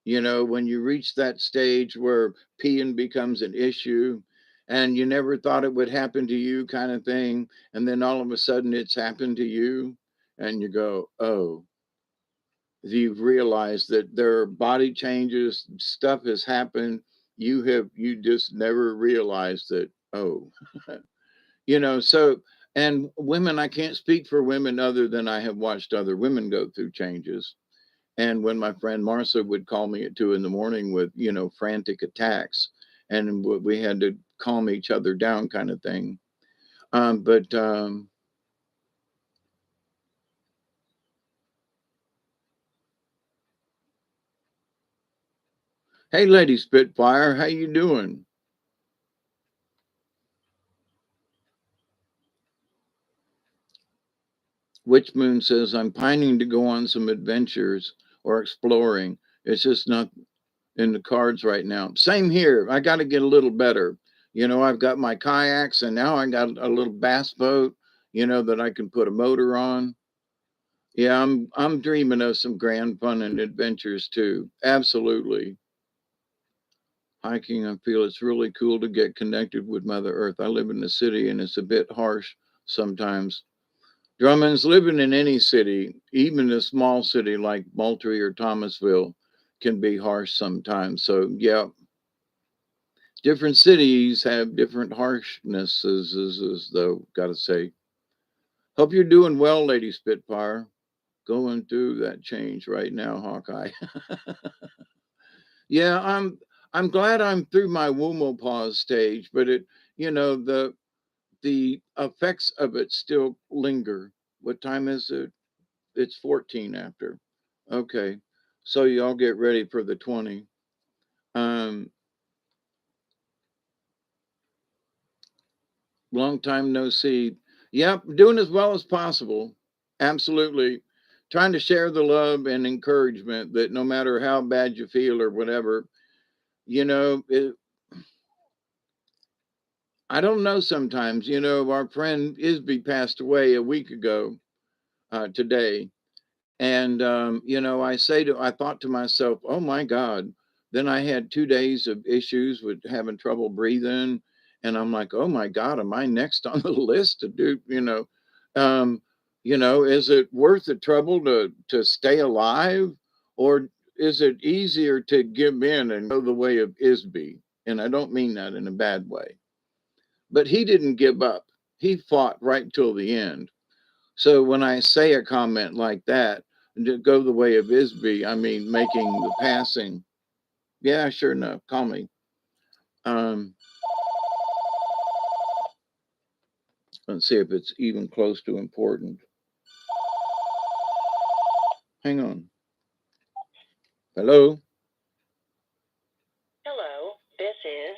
when you reach that stage where peeing becomes an issue and you never thought it would happen to you, kind of thing. And then all of a sudden it's happened to you, and you go, oh, you've realized that there are body changes, stuff has happened. You just never realized that, oh, so, and women, I can't speak for women other than I have watched other women go through changes. And when my friend Marcia would call me at 2 in the morning with, frantic attacks, and we had to calm each other down, kind of thing. But hey, Lady Spitfire, how you doing? Witch Moon says, I'm pining to go on some adventures or exploring. It's just not in the cards right now. Same here. I got to get a little better. I've got my kayaks and now I got a little bass boat, that I can put a motor on. Yeah, I'm dreaming of some grand fun and adventures too. Absolutely. Hiking, I feel it's really cool to get connected with Mother Earth. I live in the city and it's a bit harsh sometimes. Drummond's living in any city, even a small city like Moultrie or Thomasville, can be harsh sometimes. So yeah, different cities have different harshnesses, as though, gotta say. Hope you're doing well, Lady Spitfire. Going through that change right now, Hawkeye. Yeah, I'm glad I'm through my womopause stage, but the effects of it still linger. What time is it? It's 14 after. Okay. So y'all get ready for the 20. Um, Long time no see. Yep, doing as well as possible. Absolutely. Trying to share the love and encouragement that no matter how bad you feel or whatever, you know, it, I don't know sometimes, our friend Isby passed away a week ago today. And, I thought to myself, oh my God. Then I had 2 days of issues with having trouble breathing. And I'm like, oh my God, am I next on the list to do, is it worth the trouble to stay alive? Or is it easier to give in and go the way of Isby? And I don't mean that in a bad way. But he didn't give up. He fought right till the end. So when I say a comment like that, to go the way of Isby, I mean making the passing. Yeah, sure enough, call me. Um, let's see if it's even close to important. Hang on. Hello? Hello, this is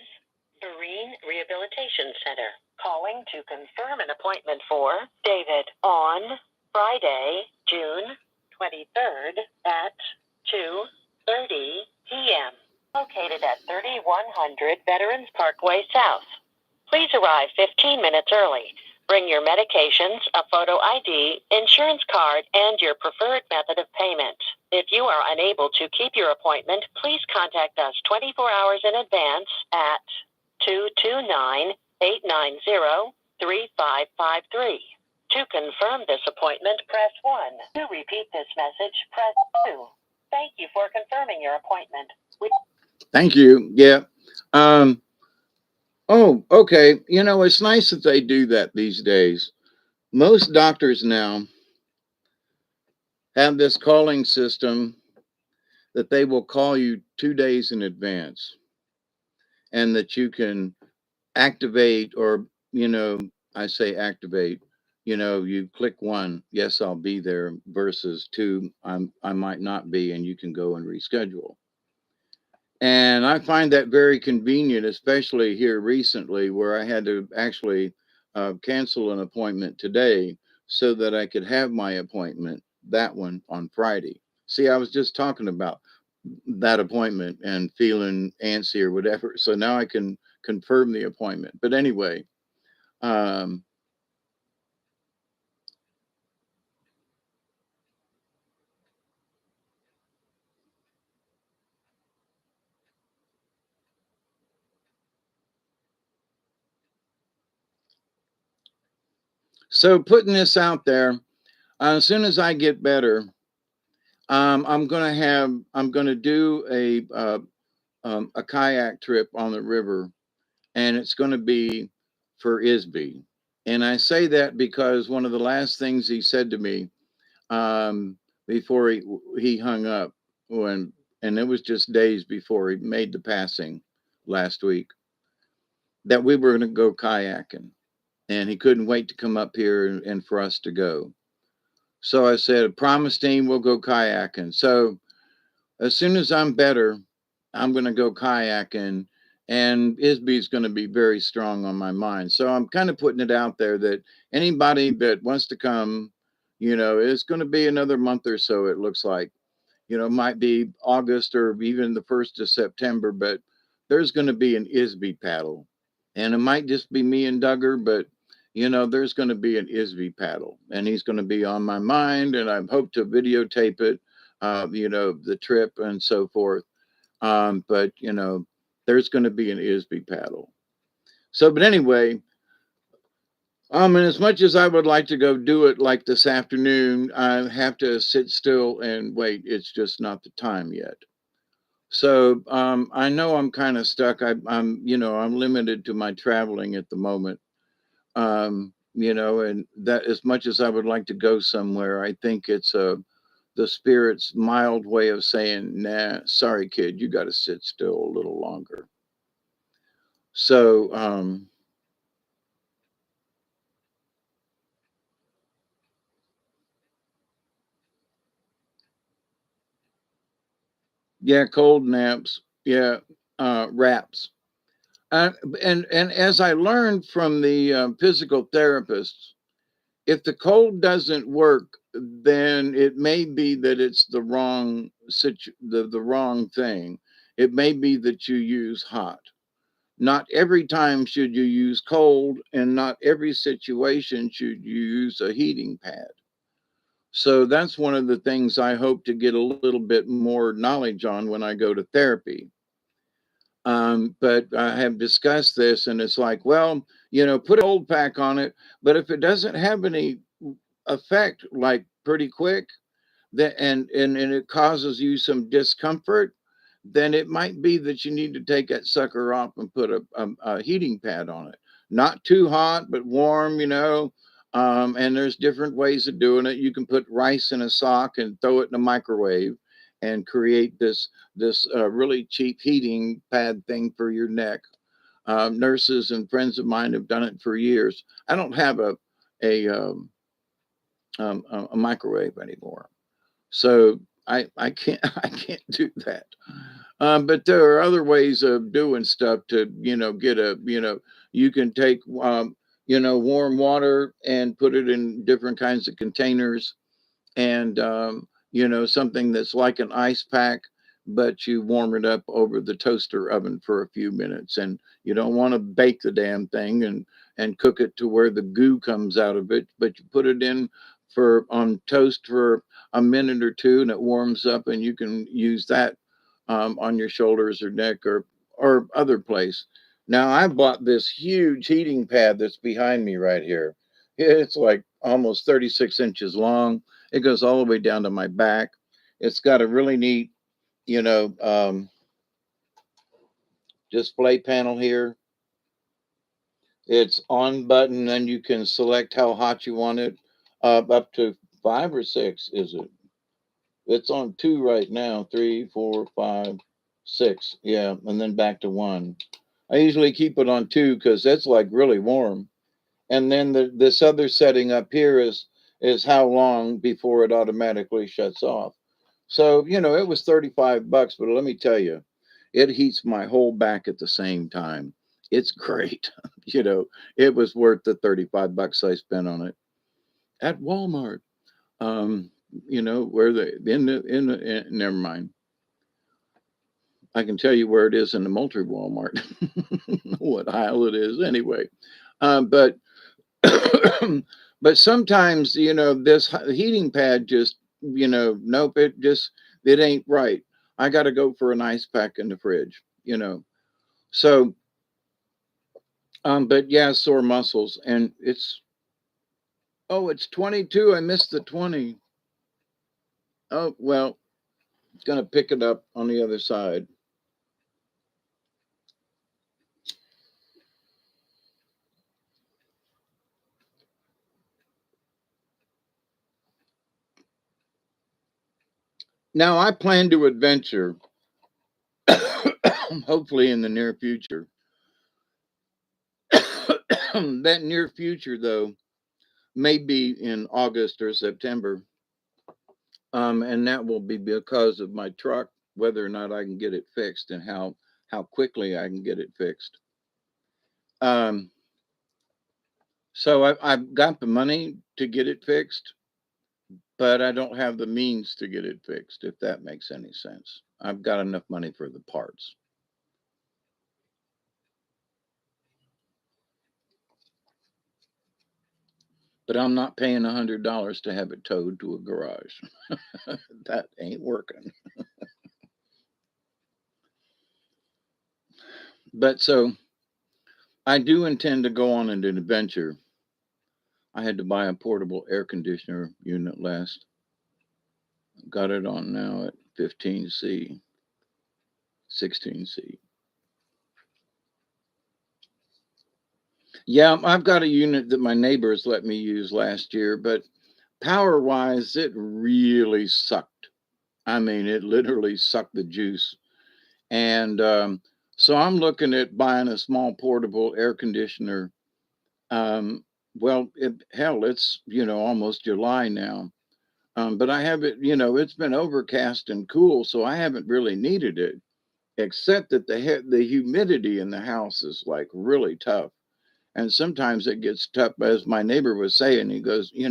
Marine Rehabilitation Center. Calling to confirm an appointment for David on Friday, June 23rd at 2:30 p.m. Located at 3100 Veterans Parkway South. Please arrive 15 minutes early. Bring your medications, a photo ID, insurance card, and your preferred method of payment. If you are unable to keep your appointment, please contact us 24 hours in advance at 229-890-3553. To confirm this appointment, press 1. To repeat this message, press 2. Thank you for confirming your appointment. Thank you. Yeah. Oh, okay. You know, it's nice that they do that these days. Most doctors now have this calling system that they will call you 2 days in advance and that you can activate or, you know, I say activate, you know, you click one, yes, I'll be there versus two, I might not be, and you can go and reschedule. And I find that very convenient, especially here recently where I had to actually cancel an appointment today so that I could have my appointment, that one on Friday. See, I was just talking about that appointment and feeling antsy or whatever. So now I can confirm the appointment. But anyway, um, so putting this out there, as soon as I get better, I'm gonna do a kayak trip on the river, and it's going to be for Isby. And I say that because one of the last things he said to me before he hung up, when and it was just days before he made the passing last week, that we were going to go kayaking, and he couldn't wait to come up here and for us to go. So I said, "Promise, team, we'll go kayaking." So as soon as I'm better, I'm going to go kayaking, and Isby's going to be very strong on my mind. So I'm kind of putting it out there that anybody that wants to come, you know, it's going to be another month or so, it looks like. You know, might be August or even the 1st of September, but there's going to be an Isby paddle. And it might just be me and Duggar, but you know, there's going to be an Isby paddle, and he's going to be on my mind, and I hope to videotape it, you know, the trip and so forth. But you know, there's going to be an Isby paddle. So, but anyway, and as much as I would like to go do it like this afternoon, I have to sit still and wait. It's just not the time yet. So I know I'm kind of stuck. I'm, you know, I'm limited to my traveling at the moment. You know, and that as much as I would like to go somewhere, I think it's the spirit's mild way of saying, "Nah, sorry, kid, you got to sit still a little longer." So yeah, cold naps, yeah, wraps. Uh, and as I learned from the physical therapists, if the cold doesn't work, then it may be that it's the wrong thing. It may be that you use hot. Not every time should you use cold, and not every situation should you use a heating pad. So that's one of the things I hope to get a little bit more knowledge on when I go to therapy. But I have discussed this, and it's like, well, you know, put a cold pack on it, but if it doesn't have any effect, like pretty quick, that and it causes you some discomfort, then it might be that you need to take that sucker off and put a heating pad on it. Not too hot, but warm, and there's different ways of doing it. You can put rice in a sock and throw it in a microwave and create this really cheap heating pad thing for your neck. Nurses and friends of mine have done it for years. I don't have a a microwave anymore, so I can't I can't do that. But there are other ways of doing stuff to get you can take warm water and put it in different kinds of containers, and something that's like an ice pack, but you warm it up over the toaster oven for a few minutes, and you don't want to bake the damn thing and cook it to where the goo comes out of it, but you put it in for on toast for a minute or two, and it warms up, and you can use that on your shoulders or neck or other place. Now I bought this huge heating pad that's behind me right here. It's like almost 36 inches long. It goes all the way down to my back. It's got a really neat, you know, display panel here. It's on button, and you can select how hot you want it. Up to 5 or 6, is it? It's on 2 right now. 3, 4, 5, 6. Yeah, and then back to 1. I usually keep it on 2 because that's like really warm. And then this other setting up here is how long before it automatically shuts off. So it was $35, but let me tell you, it heats my whole back at the same time. It's great. It was worth the $35 I spent on it at Walmart. Um, where the never mind. I can tell you where it is in the multi Walmart, what aisle it is anyway. But but sometimes this heating pad just nope, it ain't right. I got to go for an ice pack in the fridge. So but yeah, sore muscles, and it's 22. I missed the 20. Oh well, gonna pick it up on the other side. Now I plan to adventure, hopefully in the near future. That near future, though, may be in August or September, and that will be because of my truck, whether or not I can get it fixed, and how quickly I can get it fixed. Um, so I've got the money to get it fixed, but I don't have the means to get it fixed. If that makes any sense, I've got enough money for the parts, but I'm not paying $100 to have it towed to a garage. That ain't working. But so I do intend to go on an adventure. I had to buy a portable air conditioner unit last. Got it on now at 15C, 16C. Yeah, I've got a unit that my neighbors let me use last year, but power wise, it really sucked. I mean, it literally sucked the juice. And so I'm looking at buying a small portable air conditioner. Um, well, hell, it's, almost July now. But I haven't, it's been overcast and cool, so I haven't really needed it, except that the humidity in the house is like really tough. And sometimes it gets tough, as my neighbor was saying. He goes, we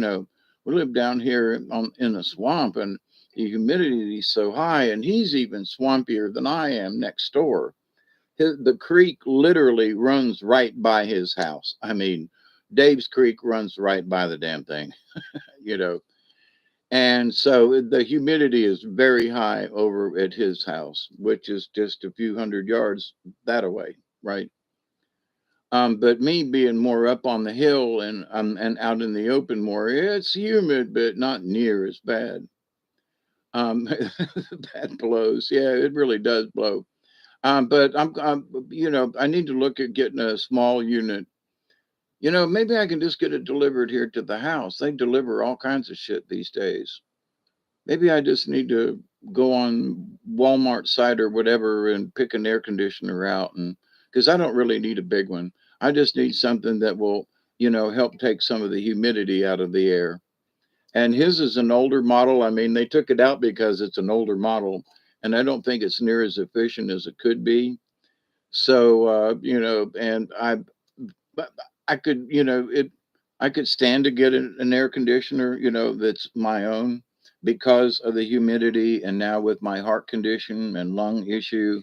live down here in a swamp, and the humidity is so high, and he's even swampier than I am next door. The creek literally runs right by his house. I mean, Dave's Creek runs right by the damn thing, you know. And so the humidity is very high over at his house, which is just a few hundred yards that away, right? But me being more up on the hill and out in the open more, it's humid, but not near as bad. That blows. Yeah, it really does blow. But I need to look at getting a small unit. Maybe I can just get it delivered here to the house. They deliver all kinds of shit these days. Maybe I just need to go on Walmart site or whatever and pick an air conditioner out, and because I don't really need a big one. I just need something that will, help take some of the humidity out of the air. And his is an older model. I mean, they took it out because it's an older model, and I don't think it's near as efficient as it could be. So, and but I could, I could stand to get an air conditioner, that's my own because of the humidity. And now with my heart condition and lung issue,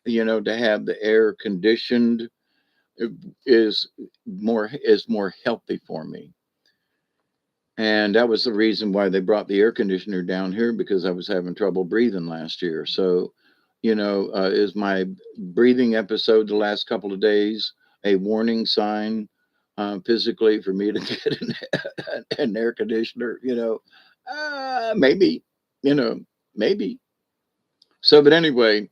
to have the air conditioned uh, is more healthy for me. And that was the reason why they brought the air conditioner down here because I was having trouble breathing last year. So, is my breathing episode the last couple of days a warning sign physically for me to get an air conditioner? Maybe, you know, maybe. So, but anyway,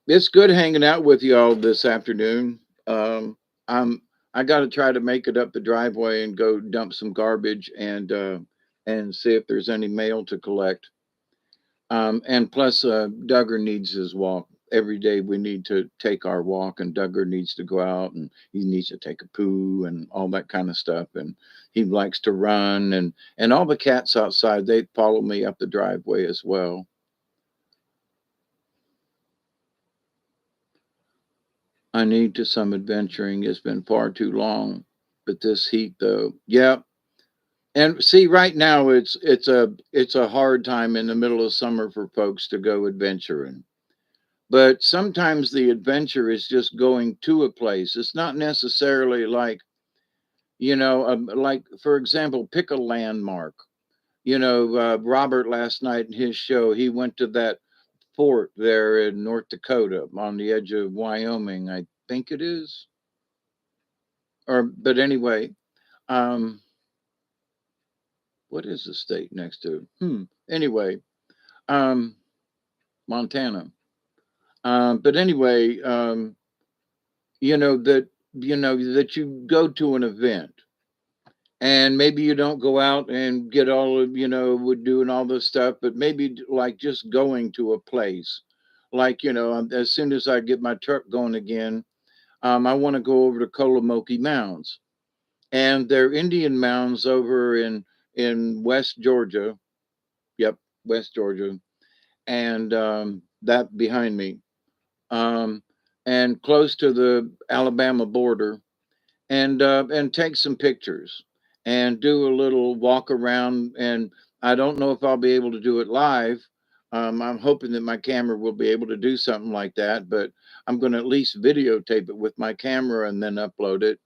it's good hanging out with y'all this afternoon. I'm I got to try to make it up the driveway and go dump some garbage and see if there's any mail to collect. And plus, Duggar needs his walk every day. We need to take our walk, and Duggar needs to go out and he needs to take a poo and all that kind of stuff. And he likes to run, and all the cats outside they follow me up the driveway as well. I need to some adventuring. It's been far too long. But this heat though, yeah. And see, right now it's a hard time in the middle of summer for folks to go adventuring. But sometimes the adventure is just going to a place. It's not necessarily like, like for example, pick a landmark. Robert last night in his show, he went to that fort there in North Dakota on the edge of Wyoming, I think it is. But anyway, um, what is the state next to? Anyway, um, Montana. But anyway, that you go to an event and maybe you don't go out and get all of with doing all this stuff, but maybe like just going to a place, like as soon as I get my truck going again, I want to go over to Kolomoki Mounds, and they're Indian mounds over in West Georgia. Yep, West Georgia, and that behind me, um, and close to the Alabama border, and take some pictures and do a little walk around. And I don't know if I'll be able to do it live. I'm hoping that my camera will be able to do something like that, but I'm going to at least videotape it with my camera and then upload it.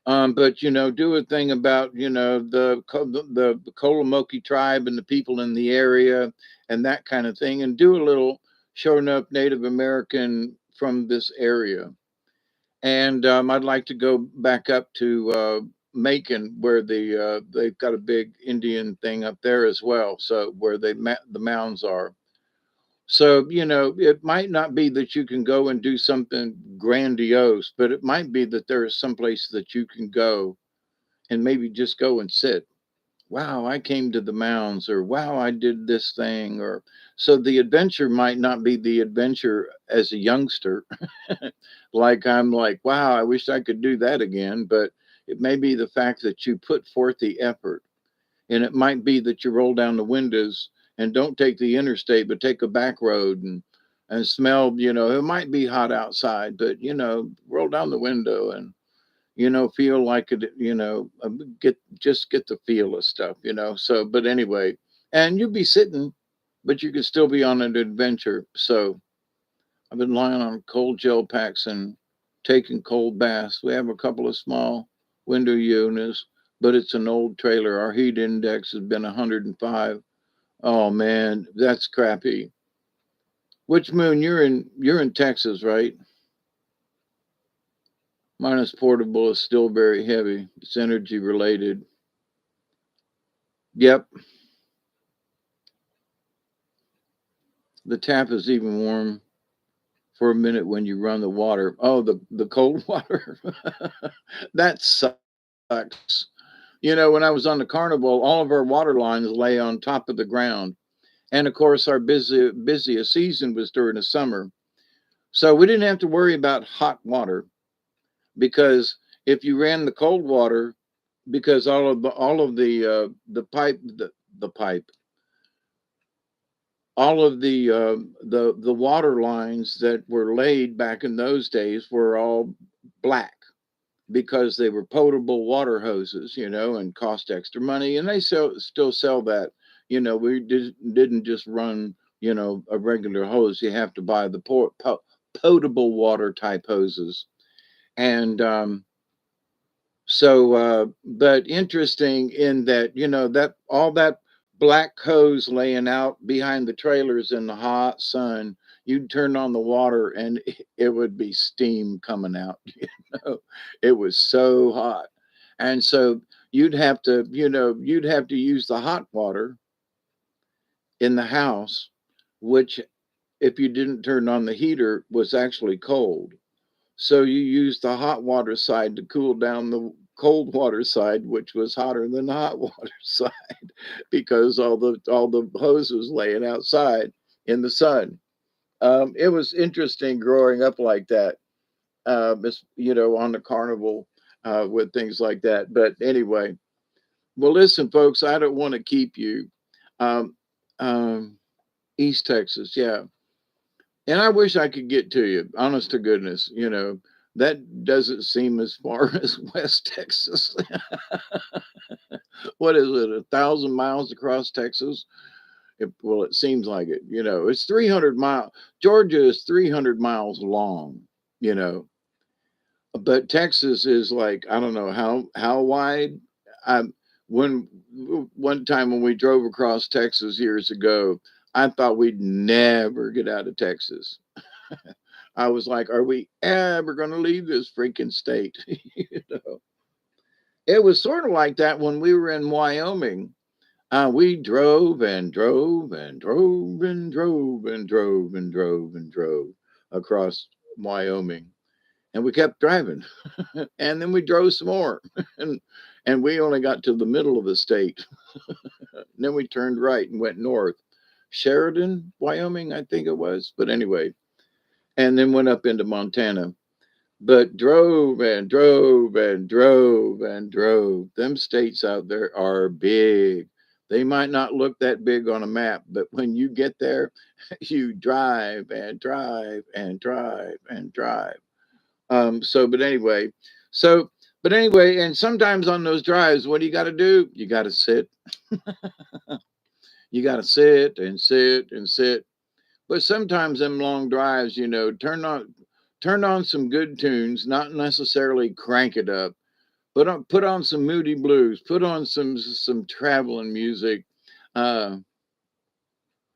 But do a thing about the Kolomoki tribe and the people in the area and that kind of thing, and do a little showing up Native American from this area. And I'd like to go back up to Macon, where they've got a big Indian thing up there as well. So where the mounds are. So it might not be that you can go and do something grandiose, but it might be that there is some place that you can go and maybe just go and sit. Wow, I came to the mounds, or wow, I did this thing, or so the adventure might not be the adventure as a youngster. Like I'm like, wow, I wish I could do that again. But it may be the fact that you put forth the effort. And it might be that you roll down the windows and don't take the interstate, but take a back road and smell, it might be hot outside, but roll down the window and feel like it, get the feel of stuff, So, but anyway, and you'll be sitting, but you can still be on an adventure. So I've been lying on cold gel packs and taking cold baths. We have a couple of small window units, but it's an old trailer. Our heat index has been 105. Oh man, that's crappy. Which moon you're in Texas, right? Mine is portable, is still very heavy. It's energy related. Yep. The tap is even warm for a minute when you run the water. Oh, the cold water. That sucks. When I was on the carnival, all of our water lines lay on top of the ground. And of course, our busiest season was during the summer. So we didn't have to worry about hot water because if you ran the cold water, because the pipe the pipe all of the water lines that were laid back in those days were all black because they were potable water hoses, and cost extra money, and they still sell that. We didn't just run, a regular hose. You have to buy the potable water type hoses, and but interesting in that, that all that black hose laying out behind the trailers in the hot sun, you'd turn on the water and it would be steam coming out. know. It was so hot. And so you'd have to use the hot water in the house, which if you didn't turn on the heater was actually cold. So you used the hot water side to cool down the cold water side, which was hotter than the hot water side, because all the hoses laying outside in the sun. It was interesting growing up like that, on the carnival with things like that. But anyway, well, listen, folks, I don't want to keep you. Um, um, East Texas, yeah. And I wish I could get to you, honest to goodness. That doesn't seem as far as West Texas. What is it, 1,000 miles across Texas? Well, it seems like it. It's 300 miles. Georgia is 300 miles long, you know, but Texas is like, I don't know how wide. I when One time when we drove across Texas years ago, I thought we'd never get out of Texas. I was like, are we ever going to leave this freaking state? you know, it was sort of like that when we were in Wyoming. We drove and drove and drove and drove and drove and drove and drove across Wyoming, and we kept driving, and then we drove some more, and we only got to the middle of the state. And then we turned right and went north, Sheridan, Wyoming, I think it was. But anyway, and then went up into Montana, but drove and drove and drove and drove. Them states out there are big. They might not look that big on a map, but when you get there, you drive and drive and drive and drive. But anyway, so, and sometimes on those drives, what do you got to do? You got to sit. You got to sit and sit and sit. But sometimes them long drives, turn on some good tunes, not necessarily crank it up, but put on some Moody Blues, put on some traveling music. Uh,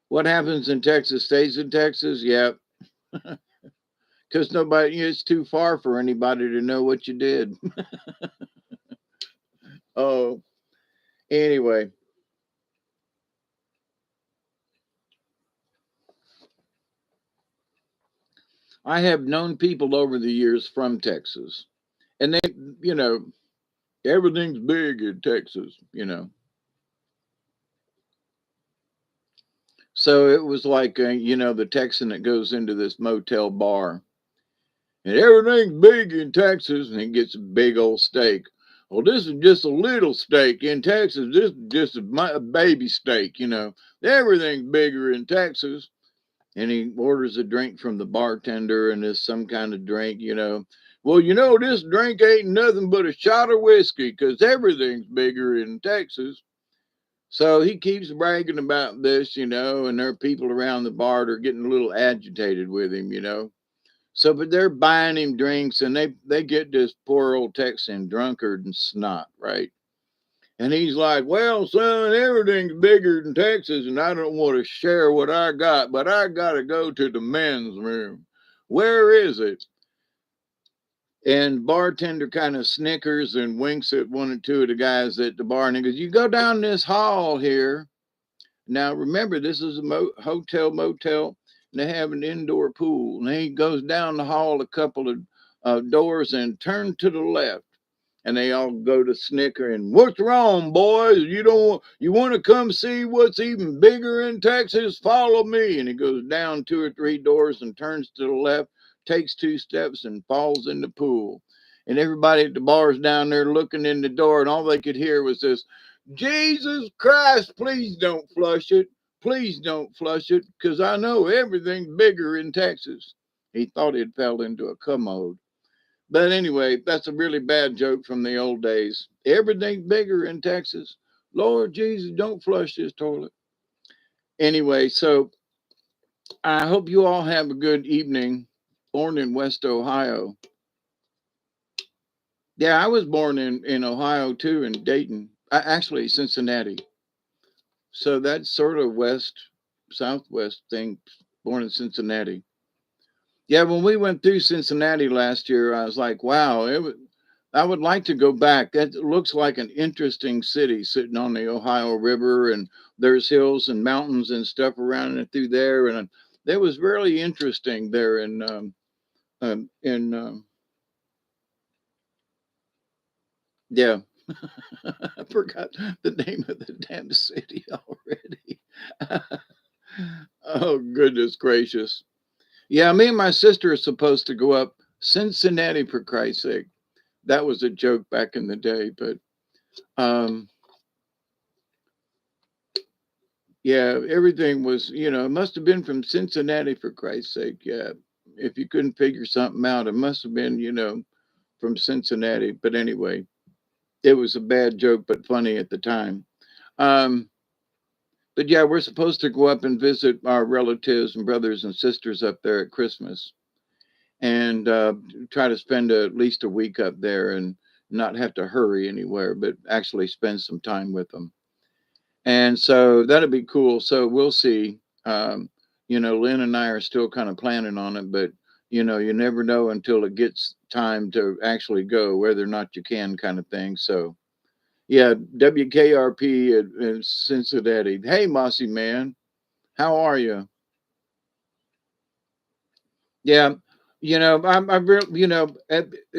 what happens in Texas stays in Texas. Yeah, because it's too far for anybody to know what you did. Oh, anyway, I have known people over the years from Texas, and you know, everything's big in Texas. So it was like, the Texan that goes into this motel bar, and everything's big in Texas, and he gets a big old steak. Well, this is just a little steak in Texas. This is just a baby steak. Everything's bigger in Texas. And he orders a drink from the bartender, and it's some kind of drink. Well, this drink ain't nothing but a shot of whiskey because everything's bigger in Texas. So he keeps bragging about this, and there are people around the bar that are getting a little agitated with him. So, but they're buying him drinks, and they get this poor old Texan drunkard and snot, right? And he's like, "Well, son, everything's bigger than Texas, and I don't want to share what I got, but I got to go to the men's room. Where is it?" And bartender kind of snickers and winks at one or two of the guys at the bar, and he goes, "You go down this hall here." Now, remember, this is a hotel, motel. and they have an indoor pool. And he goes down the hall a couple of doors and turn to the left. And they all go to snicker and what's wrong, boys? You want to come see what's even bigger in Texas? Follow me. And he goes down two or three doors and turns to the left, takes two steps and falls in the pool. And everybody at the bars down there looking in the door, and all they could hear was this, Jesus Christ, please don't flush it. Please don't flush it, because I know everything's bigger in Texas. He thought he'd fell into a commode. But anyway, that's a really bad joke from the old days. Everything's bigger in Texas. Lord Jesus, don't flush this toilet. Anyway, so I hope you all have a good evening. Born in West Ohio. Yeah, I was born in Ohio too, in Dayton. Actually, Cincinnati. So that's sort of west, southwest thing. Born in Cincinnati. Yeah, when we went through Cincinnati last year, I was like, wow, I would like to go back. That looks like an interesting city sitting on the Ohio River, and there's hills and mountains and stuff around and through there. And that was really interesting there in yeah, I forgot the name of the damn city already. Oh, goodness gracious. Yeah, me and my sister are supposed to go up Cincinnati, for Christ's sake. That was a joke back in the day, but um, yeah, everything was, it must have been from Cincinnati, for Christ's sake. Yeah, if you couldn't figure something out, it must have been, from Cincinnati. But anyway, it was a bad joke, but funny at the time. Um, but yeah, we're supposed to go up and visit our relatives and brothers and sisters up there at Christmas, and try to spend at least a week up there and not have to hurry anywhere, but actually spend some time with them. And so that'll be cool. So we'll see. Lynn and I are still kind of planning on it, but you never know until it gets time to actually go, whether or not you can, kind of thing. So yeah, WKRP in Cincinnati. Hey, Mossy man, how are you? Yeah, it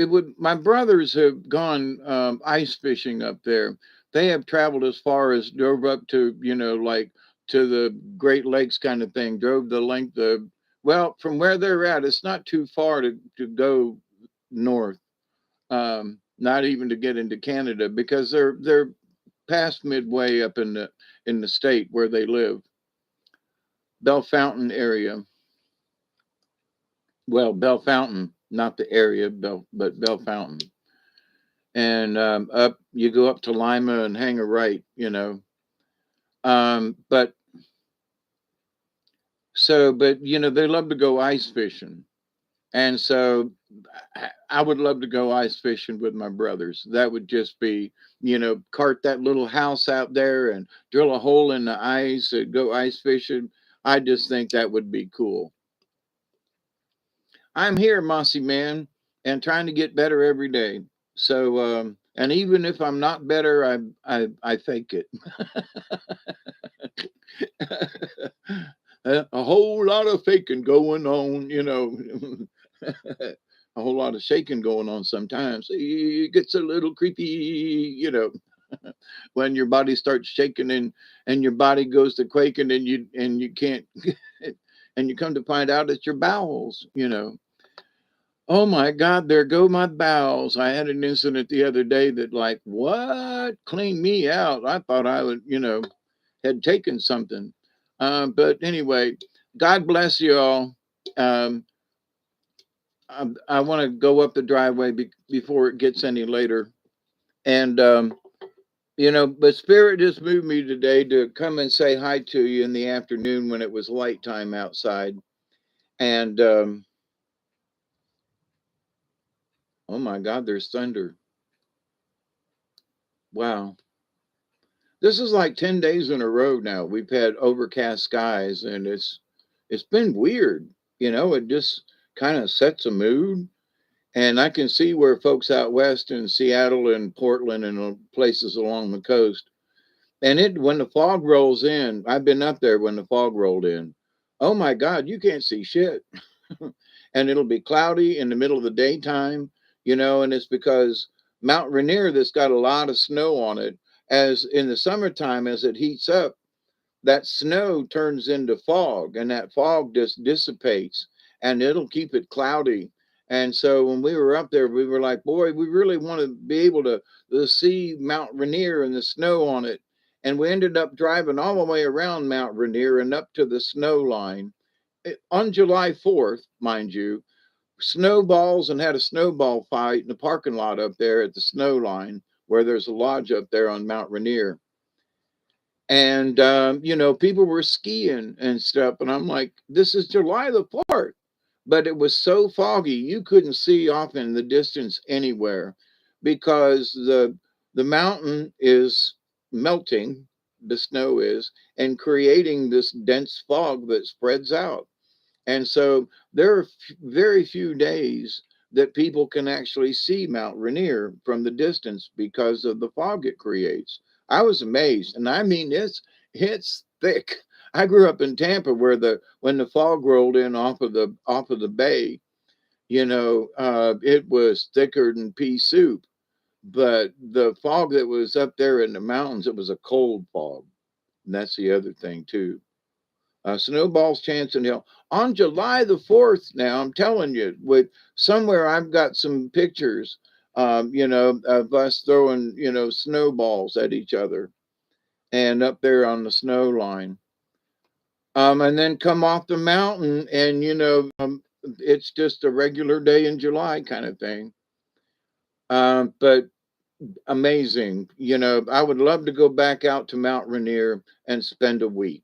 would. My brothers have gone ice fishing up there. They have traveled as far as drove up to, like to the Great Lakes kind of thing. Drove the length of, well, from where they're at, it's not too far to go north. Not even to get into Canada because they're past midway up in the state where they live, Bell Fountain area. Well, Bell Fountain, not the area, but Bell Fountain. And up you go up to Lima and hang a right, but but they love to go ice fishing, and so I would love to go ice fishing with my brothers. That would just be, cart that little house out there and drill a hole in the ice and go ice fishing. I just think that would be cool. I'm here, Mossy man, and trying to get better every day. So, and even if I'm not better, I fake it. A whole lot of faking going on, a whole lot of shaking going on sometimes. It gets a little creepy, when your body starts shaking and your body goes to quaking and you can't and you come to find out it's your bowels. Oh my God, there go my bowels. I had an incident the other day that, like, what? Cleaned me out. I thought I would, had taken something. But anyway, God bless you all. Um, I want to go up the driveway before it gets any later. And, but Spirit just moved me today to come and say hi to you in the afternoon when it was light time outside. And, oh my God, there's thunder. Wow. This is like 10 days in a row now. We've had overcast skies and it's been weird. It just kind of sets a mood. And I can see where folks out west in Seattle and Portland and places along the coast. And when the fog rolls in, I've been up there when the fog rolled in. Oh my God, you can't see shit. And it'll be cloudy in the middle of the daytime, and it's because Mount Rainier that's got a lot of snow on it. As in the summertime, as it heats up, that snow turns into fog, and that fog just dissipates, and it'll keep it cloudy. And so when we were up there, we were like, boy, we really want to be able to see Mount Rainier and the snow on it. And we ended up driving all the way around Mount Rainier and up to the snow line on July 4th, mind you, snowballs, and had a snowball fight in the parking lot up there at the snow line where there's a lodge up there on Mount Rainier. And, people were skiing and stuff. And I'm like, this is July the 4th. But it was so foggy, you couldn't see off in the distance anywhere because the mountain is melting, the snow is, and creating this dense fog that spreads out. And so there are very few days that people can actually see Mount Rainier from the distance because of the fog it creates. I was amazed, and I mean it's thick. I grew up in Tampa where the when the fog rolled in off of the bay, it was thicker than pea soup. But the fog that was up there in the mountains, it was a cold fog. And that's the other thing too. Snowball's chance in hell on July the 4th. Now I'm telling you, with somewhere I've got some pictures, of us throwing, snowballs at each other and up there on the snow line. And then come off the mountain, and it's just a regular day in July kind of thing. But amazing. I would love to go back out to Mount Rainier and spend a week.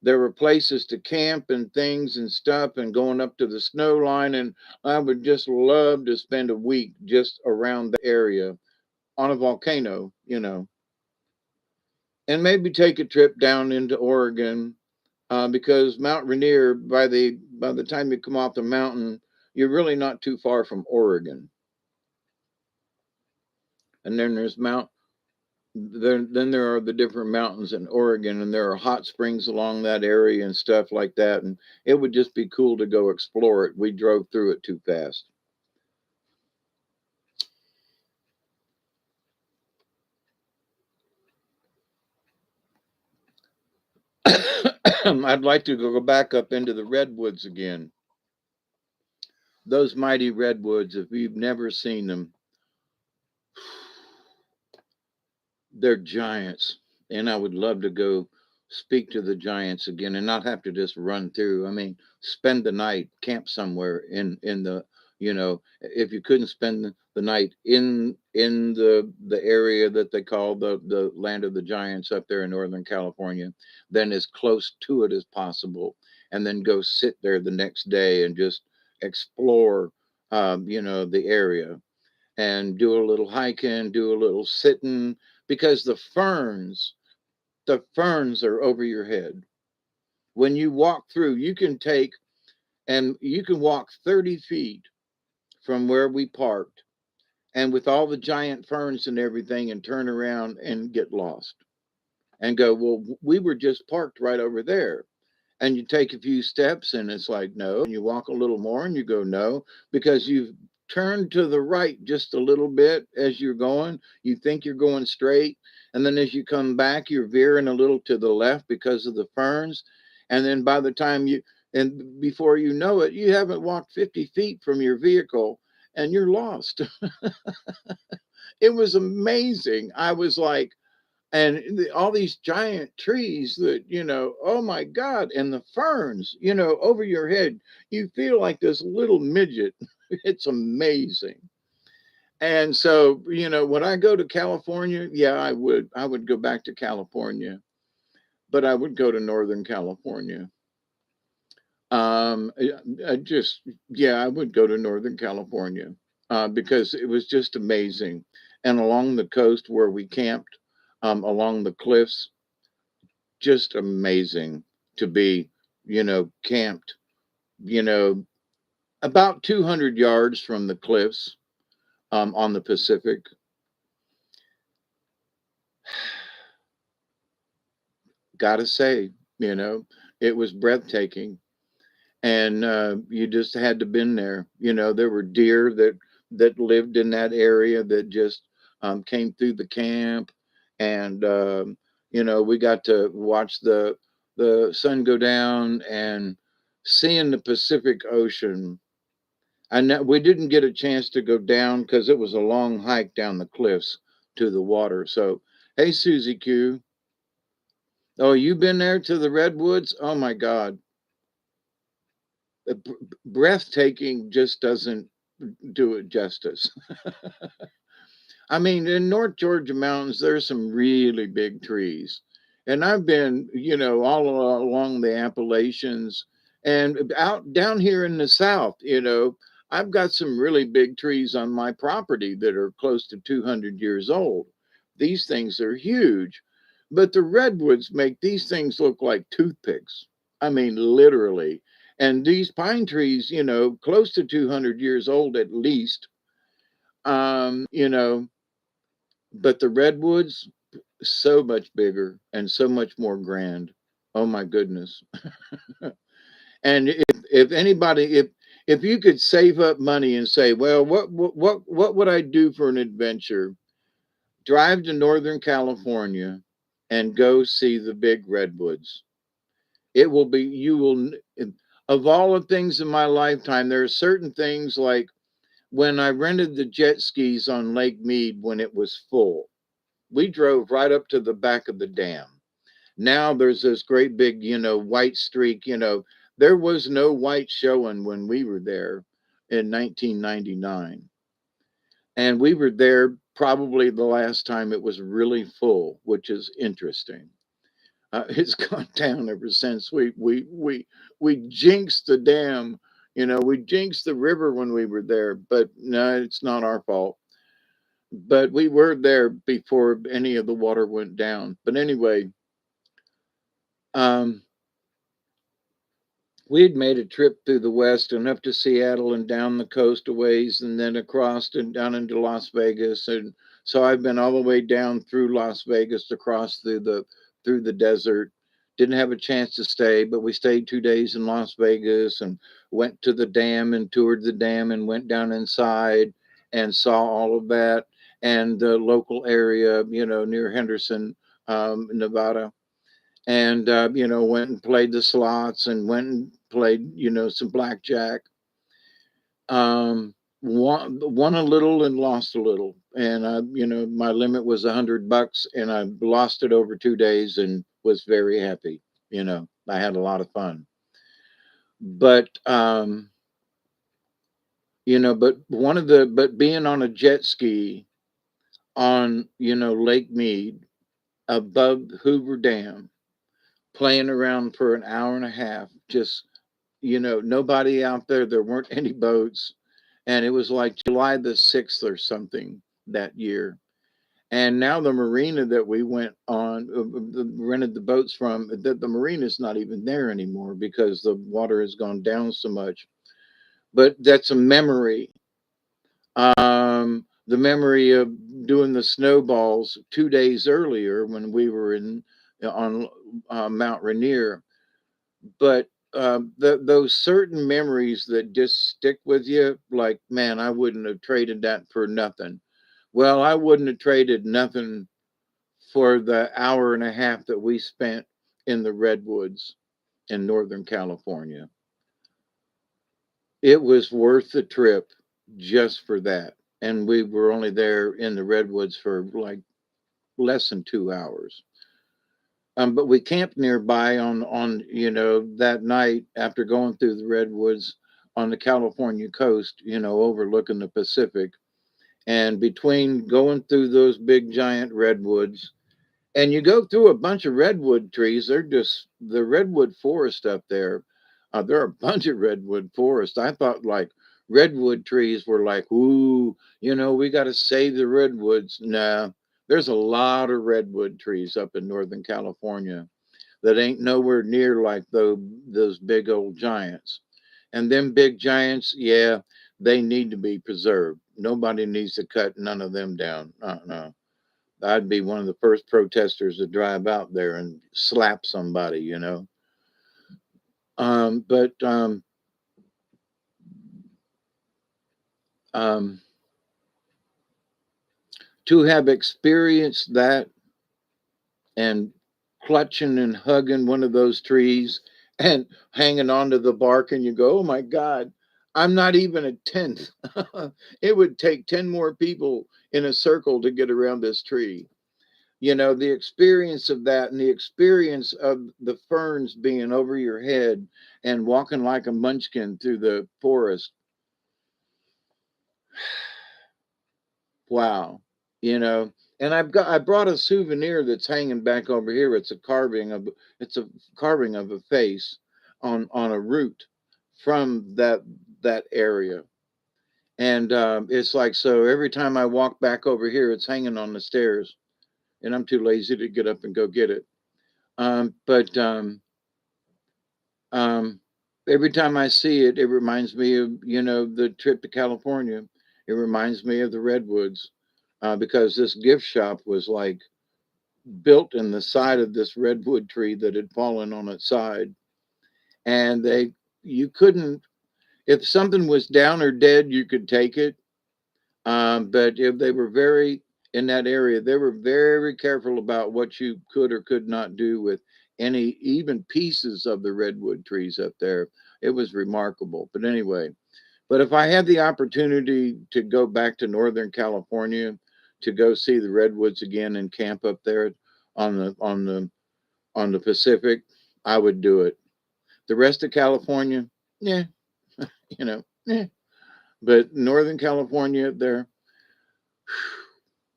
There were places to camp and things and stuff and going up to the snow line. And I would just love to spend a week just around the area on a volcano, and maybe take a trip down into Oregon, because Mount Rainier, by the time you come off the mountain, you're really not too far from Oregon. And then there are the different mountains in Oregon, and there are hot springs along that area and stuff like that. And it would just be cool to go explore it. We drove through it too fast. I'd like to go back up into the redwoods again. Those mighty redwoods, if you've never seen them, they're giants. And I would love to go speak to the giants again and not have to just run through. I mean, spend the night, camp somewhere in the, if you couldn't spend the night in the area that they call the land of the giants up there in Northern California, then as close to it as possible, and then go sit there the next day and just explore, the area, and do a little hiking, do a little sitting, because the ferns are over your head. When you walk through, you can walk 30 feet from where we parked, and with all the giant ferns and everything, and turn around and get lost and go, well, we were just parked right over there. And you take a few steps and it's like, no. And you walk a little more and you go, no, because you've turned to the right just a little bit as you're going. You think you're going straight. And then as you come back, you're veering a little to the left because of the ferns. And then by the time and before you know it, you haven't walked 50 feet from your vehicle and you're lost. It was amazing. I was like, and all these giant trees that, oh my God, and the ferns, over your head, you feel like this little midget. It's amazing. And so, when I go to California, yeah, I would go back to California, but I would go to Northern California. I just, yeah, I would go to Northern California, because it was just amazing. And along the coast where we camped, along the cliffs, just amazing to be, camped, you know, about 200 yards from the cliffs, on the Pacific. Gotta say, you know, it was breathtaking. and you just had to been there. There were deer that lived in that area that just came through the camp, and we got to watch the sun go down and seeing the Pacific Ocean. I know we didn't get a chance to go down because it was a long hike down the cliffs to the water. So, hey, Susie Q. Oh, you been there to the redwoods? Oh my God, breathtaking just doesn't do it justice. I mean, in North Georgia mountains, there's some really big trees. And I've been, all along the Appalachians and out down here in the South, I've got some really big trees on my property that are close to 200 years old. These things are huge, but the redwoods make these things look like toothpicks. I mean, literally. And these pine trees, close to 200 years old at least, um, you know, but the redwoods, so much bigger and so much more grand. Oh my goodness. And if anybody, if you could save up money and say, well, what would I do for an adventure? Drive to Northern California and go see the big redwoods. It will be, you will, of all the things in my lifetime, there are certain things like when I rented the jet skis on Lake Mead when it was full. We drove right up to the back of the dam. Now there's this great big, white streak. There was no white showing when we were there in 1999. And we were there probably the last time it was really full, which is interesting. It's gone down ever since. We jinxed the dam. We jinxed the river when we were there, but no, it's not our fault. But we were there before any of the water went down. But anyway, um, we had made a trip through the West and up to Seattle and down the coast a ways and then across and down into Las Vegas. And so I've been all the way down through Las Vegas across through the desert. Didn't have a chance to stay, but we stayed 2 days in Las Vegas and went to the dam and toured the dam and went down inside and saw all of that and the local area, near Henderson, Nevada, and went and played the slots and went and played some blackjack. Won a little and lost a little, and my limit was $100 and I lost it over 2 days and was very happy. I had a lot of fun, but but being on a jet ski on Lake Mead above Hoover Dam, playing around for an hour and a half, just nobody out there. There weren't any boats. And it was like July the 6th or something that year. And now the marina that we went on, rented the boats from, the marina is not even there anymore because the water has gone down so much. But that's a memory. The memory of doing the snowballs 2 days earlier when we were on Mount Rainier, but those certain memories that just stick with you, like, man, I wouldn't have traded that for nothing. Well, I wouldn't have traded nothing for the hour and a half that we spent in the redwoods in Northern California. It was worth the trip just for that. And we were only there in the redwoods for like less than 2 hours. But we camped nearby on that night after going through the redwoods on the California coast, overlooking the Pacific. And between going through those big giant redwoods, and you go through a bunch of redwood trees, they're just the redwood forest up there. There are a bunch of redwood forest. I thought like redwood trees were like, ooh, we got to save the redwoods. Nah, there's a lot of redwood trees up in Northern California that ain't nowhere near like those big old giants. And them big giants, yeah, they need to be preserved. Nobody needs to cut none of them down. No. I'd be one of the first protesters to drive out there and slap somebody. But Um, to have experienced that and clutching and hugging one of those trees and hanging onto the bark, and you go, oh my God, I'm not even a tenth. It would take 10 more people in a circle to get around this tree. The experience of that and the experience of the ferns being over your head and walking like a munchkin through the forest. Wow. You know, and I brought a souvenir that's hanging back over here. It's a carving of a face on a root from that area. And it's like, so every time I walk back over here, it's hanging on the stairs, and I'm too lazy to get up and go get it. But Um, every time I see it, it reminds me of, the trip to California. It reminds me of the redwoods, because this gift shop was like built in the side of this redwood tree that had fallen on its side. And you couldn't, if something was down or dead, you could take it. But if they were in that area, they were very careful about what you could or could not do with any, even pieces of the redwood trees up there. It was remarkable. But anyway, but if I had the opportunity to go back to Northern California to go see the redwoods again and camp up there on the Pacific, I would do it. The rest of California, yeah, yeah. But Northern California, there,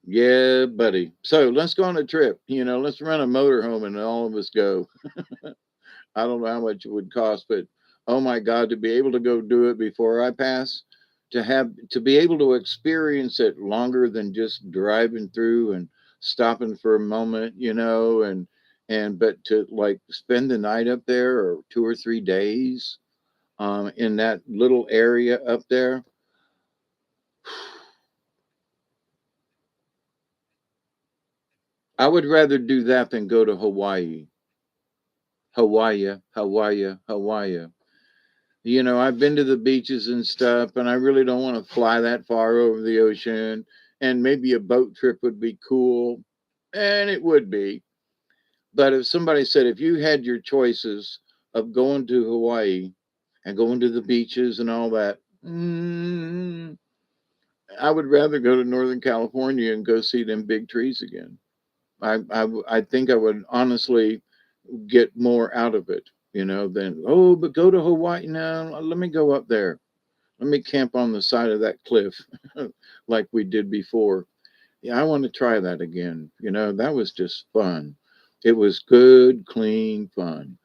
yeah, buddy. So let's go on a trip. Let's rent a motorhome and all of us go. I don't know how much it would cost, but oh my God, to be able to go do it before I pass, to be able to experience it longer than just driving through and stopping for a moment, but to like spend the night up there or 2 or 3 days in that little area up there. I would rather do that than go to Hawaii. Hawaii, Hawaii, Hawaii. I've been to the beaches and stuff, and I really don't want to fly that far over the ocean. And maybe a boat trip would be cool, and it would be. But if somebody said, if you had your choices of going to Hawaii and going to the beaches and all that, I would rather go to Northern California and go see them big trees again. I think I would honestly get more out of it, than, oh, but go to Hawaii now. Let me go up there. Let me camp on the side of that cliff like we did before. Yeah, I want to try that again. That was just fun. It was good, clean fun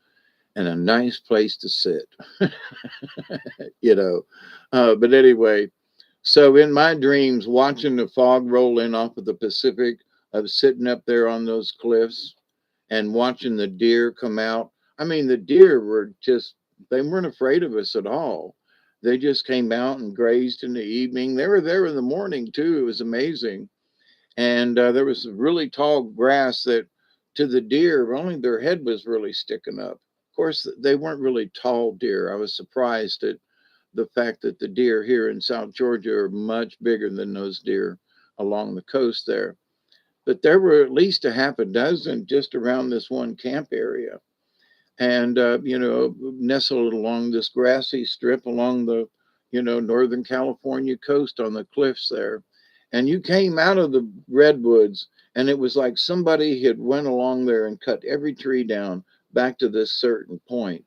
and a nice place to sit, you know. But anyway, so in my dreams, watching the fog roll in off of the Pacific, of sitting up there on those cliffs and watching the deer come out. I mean, the deer they weren't afraid of us at all. They just came out and grazed in the evening. They were there in the morning too. It was amazing. And there was really tall grass that to the deer, only their head was really sticking up. Of course, they weren't really tall deer. I was surprised at the fact that the deer here in South Georgia are much bigger than those deer along the coast there. But there were at least a half a dozen just around this one camp area. And, nestled along this grassy strip along the, Northern California coast on the cliffs there. And you came out of the redwoods, and it was like somebody had went along there and cut every tree down back to this certain point.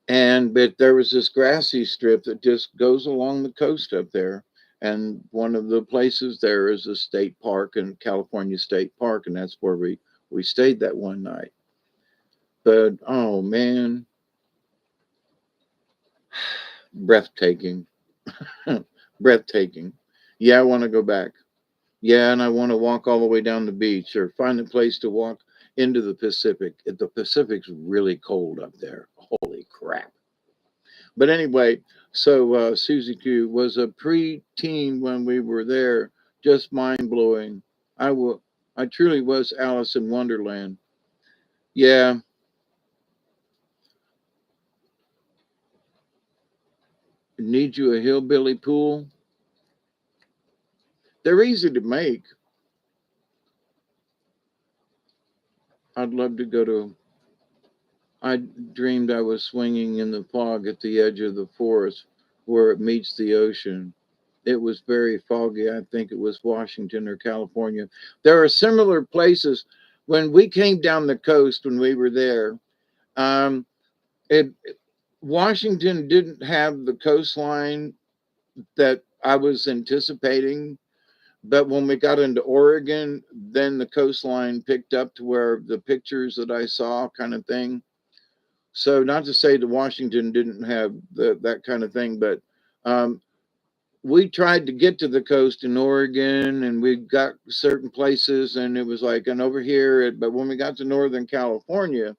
But there was this grassy strip that just goes along the coast up there. And one of the places there is a state park, and California State Park, and that's where we stayed that one night. But oh man, breathtaking, breathtaking. Yeah, I want to go back. Yeah, and I want to walk all the way down the beach or find a place to walk into the Pacific. The Pacific's really cold up there. Holy crap. But anyway, so Susie Q was a pre-teen when we were there. Just mind blowing. I truly was Alice in Wonderland. Yeah, need you a hillbilly pool? They're easy to make. I'd love to go to. I dreamed I was swinging in the fog at the edge of the forest where it meets the ocean. It was very foggy. I think it was Washington or California. There are similar places. When we came down the coast when we were there, um, it Washington didn't have the coastline that I was anticipating. But when we got into Oregon, then the coastline picked up to where the pictures that I saw, kind of thing. So, not to say that Washington didn't have that kind of thing, but um, we tried to get to the coast in Oregon and we got certain places, and it was like, and over here, but when we got to Northern California,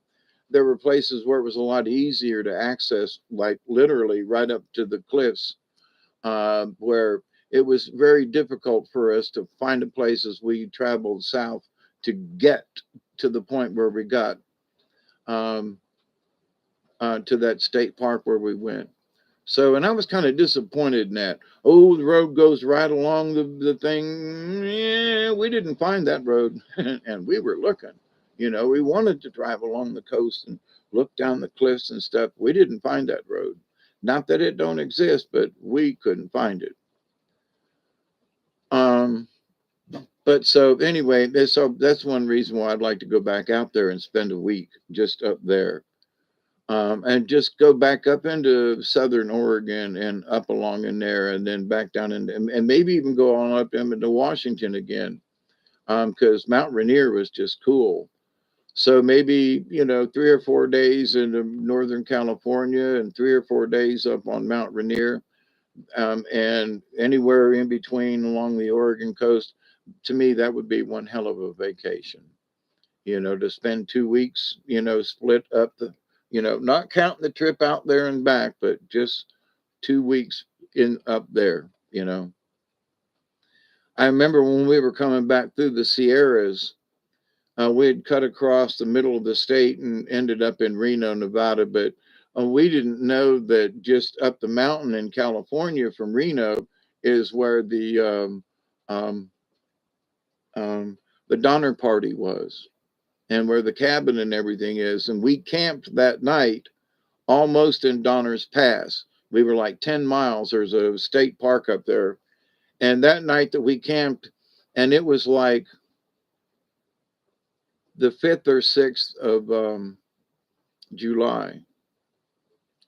there were places where it was a lot easier to access, like literally right up to the cliffs, where it was very difficult for us to find the places we traveled south to get to the point where we got um, to that state park where we went. So, and I was kind of disappointed in that. Oh, the road goes right along the thing. Yeah, we didn't find that road. And we were looking. We wanted to drive along the coast and look down the cliffs and stuff. We didn't find that road. Not that it don't exist, but we couldn't find it. Um, but so anyway, that's one reason why I'd like to go back out there and spend a week just up there. And just go back up into southern Oregon and up along in there, and then back down and maybe even go on up into Washington again, because Mount Rainier was just cool. So maybe 3 or 4 days in Northern California and 3 or 4 days up on Mount Rainier, and anywhere in between along the Oregon coast. To me, that would be one hell of a vacation, to spend 2 weeks, split up not counting the trip out there and back, but just 2 weeks in up there. I remember when we were coming back through the Sierras, we had cut across the middle of the state and ended up in Reno, Nevada, but we didn't know that just up the mountain in California from Reno is where um, um, the Donner Party was, and where the cabin and everything is. And we camped that night almost in Donner's Pass. We were like 10 miles. There's a state park up there. And that night that we camped, and it was like the 5th or 6th of July,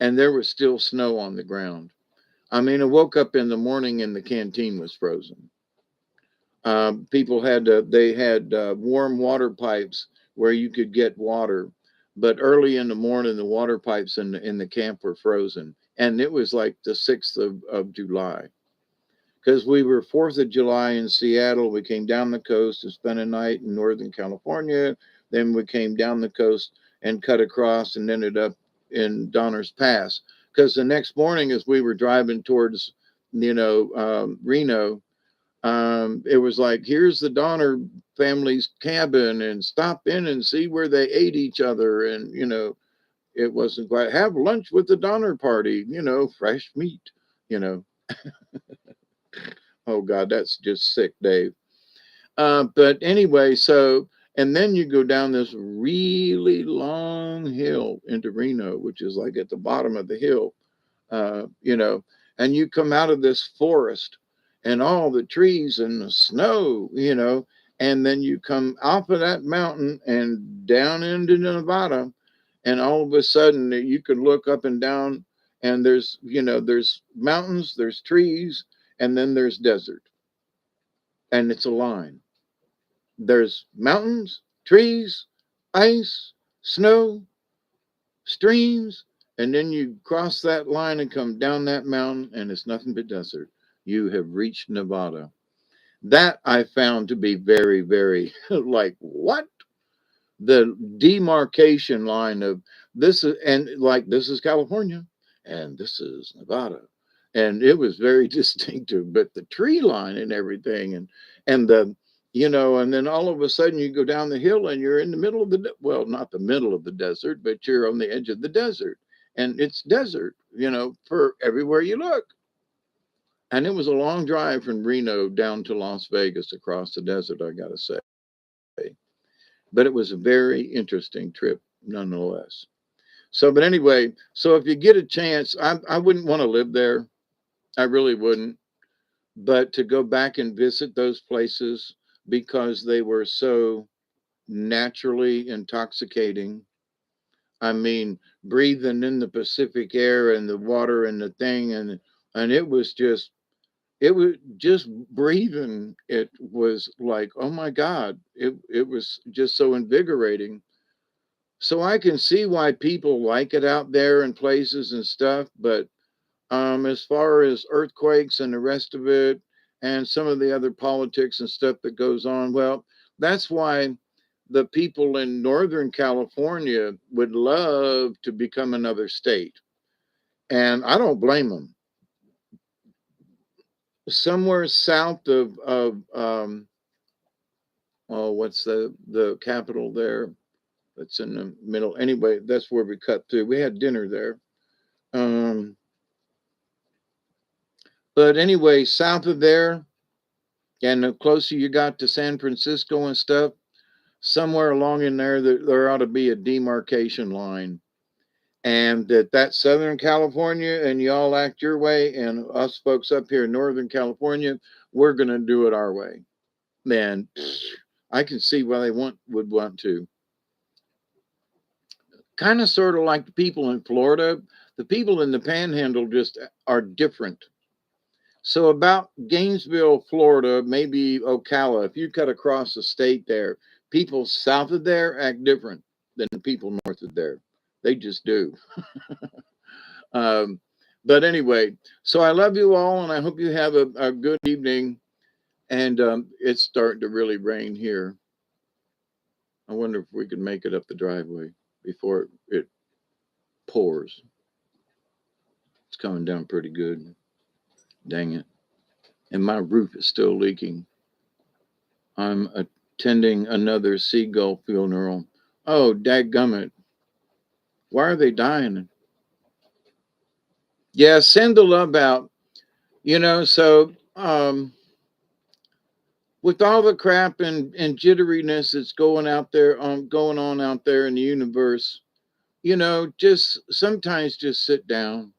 and there was still snow on the ground. I mean, I woke up in the morning and the canteen was frozen. People they had warm water pipes where you could get water, but early in the morning the water pipes in the camp were frozen, and it was like the 6th of July, because we were 4th of July in Seattle. We came down the coast and spent a night in Northern California. Then we came down the coast and cut across and ended up in Donner's Pass, because the next morning as we were driving towards Reno, it was like, here's the Donner family's cabin, and stop in and see where they ate each other. And, it wasn't quite have lunch with the Donner party, fresh meat, you know. Oh, God, that's just sick, Dave. But anyway, so, and then you go down this really long hill into Reno, which is like at the bottom of the hill, uh, you know, and you come out of this forest and all the trees and the snow, and then you come off of that mountain and down into Nevada, and all of a sudden you can look up and down, and there's mountains, there's trees, and then there's desert, and it's a line. There's mountains, trees, ice, snow, streams, and then you cross that line and come down that mountain, and it's nothing but desert. You have reached Nevada. That I found to be very, very like, what? The demarcation line of this is, and like, this is California and this is Nevada. And it was very distinctive, but the tree line and everything, and and then all of a sudden you go down the hill and you're in the middle of well, not the middle of the desert, but you're on the edge of the desert. And it's desert, for everywhere you look. And it was a long drive from Reno down to Las Vegas across the desert, I got to say. But it was a very interesting trip nonetheless. So, but anyway, so if you get a chance, I wouldn't want to live there. I really wouldn't. But to go back and visit those places because they were so naturally intoxicating. I mean, breathing in the Pacific air and the water and the thing, and it was just breathing. It was like, oh my God, it was just so invigorating. So I can see why people like it out there in places and stuff, but as far as earthquakes and the rest of it, and some of the other politics and stuff that goes on, well, that's why the people in Northern California would love to become another state. And I don't blame them. Somewhere south of oh, what's the capital there? That's in the middle. Anyway, that's where we cut through. We had dinner there. Um, but anyway, south of there, and the closer you got to San Francisco and stuff, somewhere along in there, there ought to be a demarcation line. And that Southern California and y'all act your way, and us folks up here in Northern California, we're going to do it our way. Man, I can see why they would want to. Kind of sort of like the people in Florida. The people in the Panhandle just are different. So about Gainesville, Florida, maybe Ocala, if you cut across the state there, people south of there act different than the people north of there. They just do. Um, but anyway, so I love you all, and I hope you have a good evening. And it's starting to really rain here. I wonder if we can make it up the driveway before it pours. It's coming down pretty good. Dang it. And my roof is still leaking. I'm attending another seagull funeral. Oh, dadgummit. Why are they dying? Yeah, send the love out. So with all the crap and jitteriness that's going on out there in the universe, just sometimes just sit down.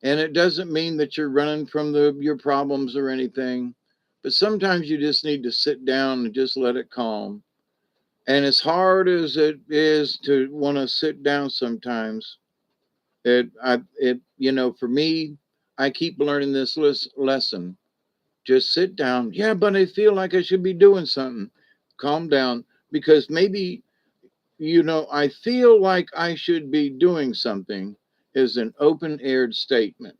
And it doesn't mean that you're running from your problems or anything, but sometimes you just need to sit down and just let it calm. And as hard as it is to want to sit down sometimes, for me, I keep learning this lesson. Just sit down. Yeah, but I feel like I should be doing something. Calm down, because maybe, I feel like I should be doing something is an open aired statement.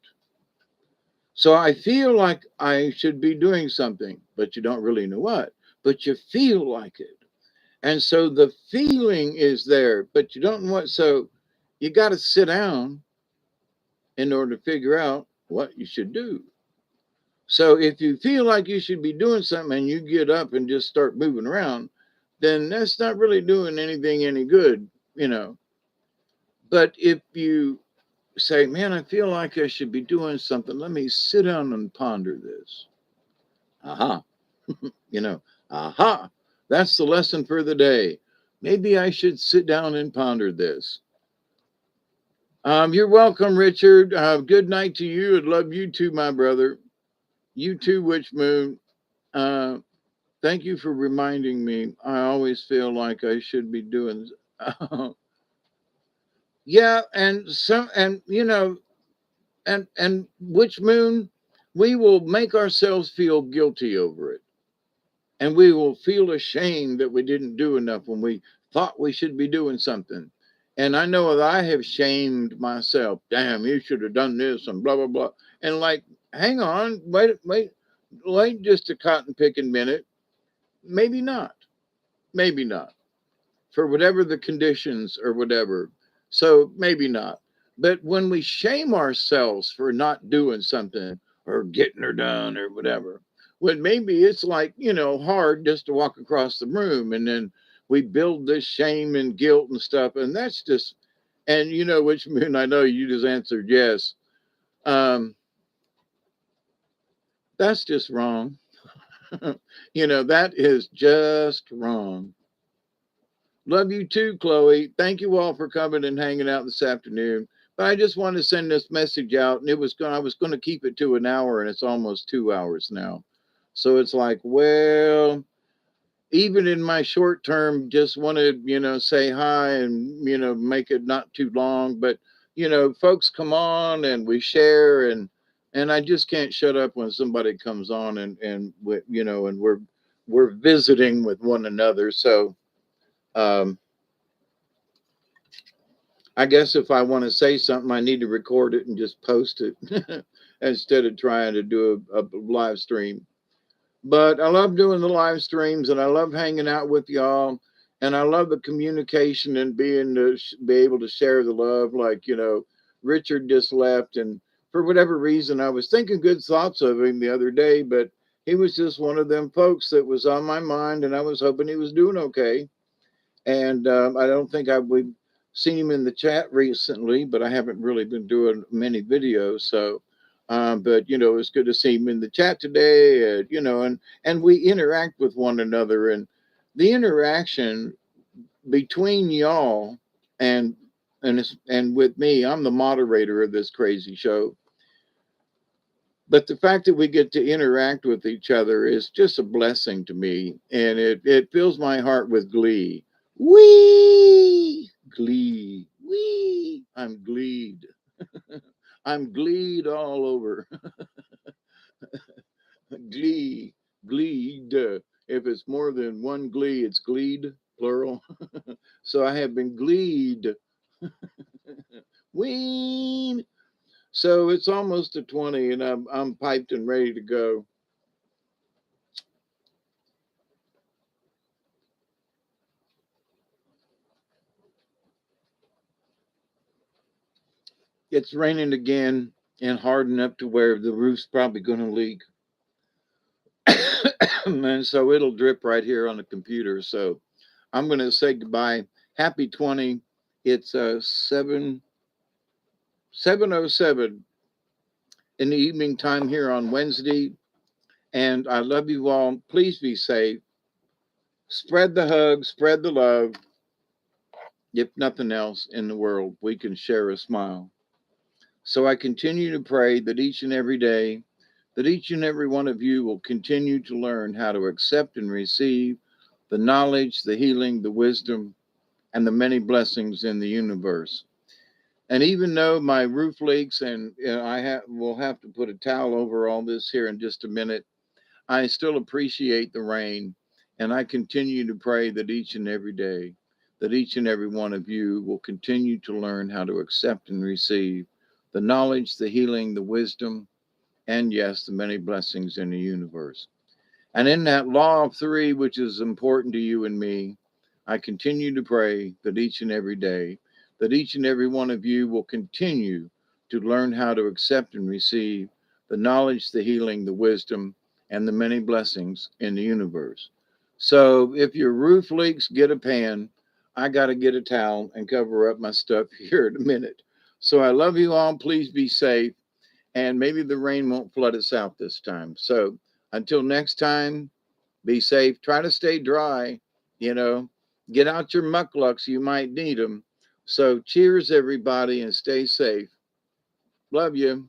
So I feel like I should be doing something, but you don't really know what, but you feel like it. And so the feeling is there, but you don't know what. So you got to sit down in order to figure out what you should do. So if you feel like you should be doing something and you get up and just start moving around, then that's not really doing anything any good, you know. But if you say, man, I feel like I should be doing something, let me sit down and ponder this. Aha, you know, aha, that's the lesson for the day. Maybe I should sit down and ponder this. You're welcome, Richard. Good night to you, and love you too, my brother. You too, Witch Moon. Uh, Thank you for reminding me. I always feel like I should be doing. Yeah, and Witch Moon, we will make ourselves feel guilty over it, and we will feel ashamed that we didn't do enough when we thought we should be doing something. And I know that I have shamed myself. Damn, you should have done this and blah blah blah. And like, hang on, wait just a cotton picking minute. Maybe not. Maybe not. For whatever the conditions or whatever. So maybe not. But when we shame ourselves for not doing something or getting her done or whatever, when maybe it's like, hard just to walk across the room, and then we build this shame and guilt and stuff. And that's just, and Which Moon, I know you just answered yes. Um, That's just wrong. That is just wrong. Love you too, Chloe. Thank you all for coming and hanging out this afternoon. But I just wanted to send this message out, and I was going to keep it to an hour, and it's almost 2 hours now. So it's like, well, even in my short term, just want to say hi and make it not too long. But folks come on and we share, and I just can't shut up when somebody comes on and we're visiting with one another. So. Um, I guess if I want to say something, I need to record it and just post it instead of trying to do a live stream. But I love doing the live streams and I love hanging out with y'all. And I love the communication and be able to share the love. Like, Richard just left. And for whatever reason, I was thinking good thoughts of him the other day, but he was just one of them folks that was on my mind. And I was hoping he was doing okay. And I don't think we've seen him in the chat recently, but I haven't really been doing many videos. So, but it's good to see him in the chat today. And we interact with one another, and the interaction between y'all and and with me, I'm the moderator of this crazy show. But the fact that we get to interact with each other is just a blessing to me, and it fills my heart with glee. Wee! Glee. Wee! I'm gleed. I'm gleed all over. Glee. Gleed. If it's more than one glee, it's gleed, plural. So I have been gleed. Ween. So it's almost to 20 and I'm piped and ready to go. It's raining again and hard enough to where the roof's probably going to leak. And so it'll drip right here on the computer. So I'm going to say goodbye. Happy 20. It's 7:07 in the evening time here on Wednesday. And I love you all. Please be safe. Spread the hug, spread the love. If nothing else in the world, we can share a smile. So I continue to pray that each and every day, that each and every one of you will continue to learn how to accept and receive the knowledge, the healing, the wisdom, and the many blessings in the universe. And even though my roof leaks and will have to put a towel over all this here in just a minute, I still appreciate the rain. And I continue to pray that each and every day, that each and every one of you will continue to learn how to accept and receive the knowledge, the healing, the wisdom, and yes, the many blessings in the universe. And in that law of three, which is important to you and me, I continue to pray that each and every day, that each and every one of you will continue to learn how to accept and receive the knowledge, the healing, the wisdom, and the many blessings in the universe. So if your roof leaks, get a pan. I got to get a towel and cover up my stuff here in a minute. So I love you all. Please be safe. And maybe the rain won't flood us out this time. So until next time, be safe. Try to stay dry. You know, get out your mucklucks. You might need them. So cheers, everybody, and stay safe. Love you.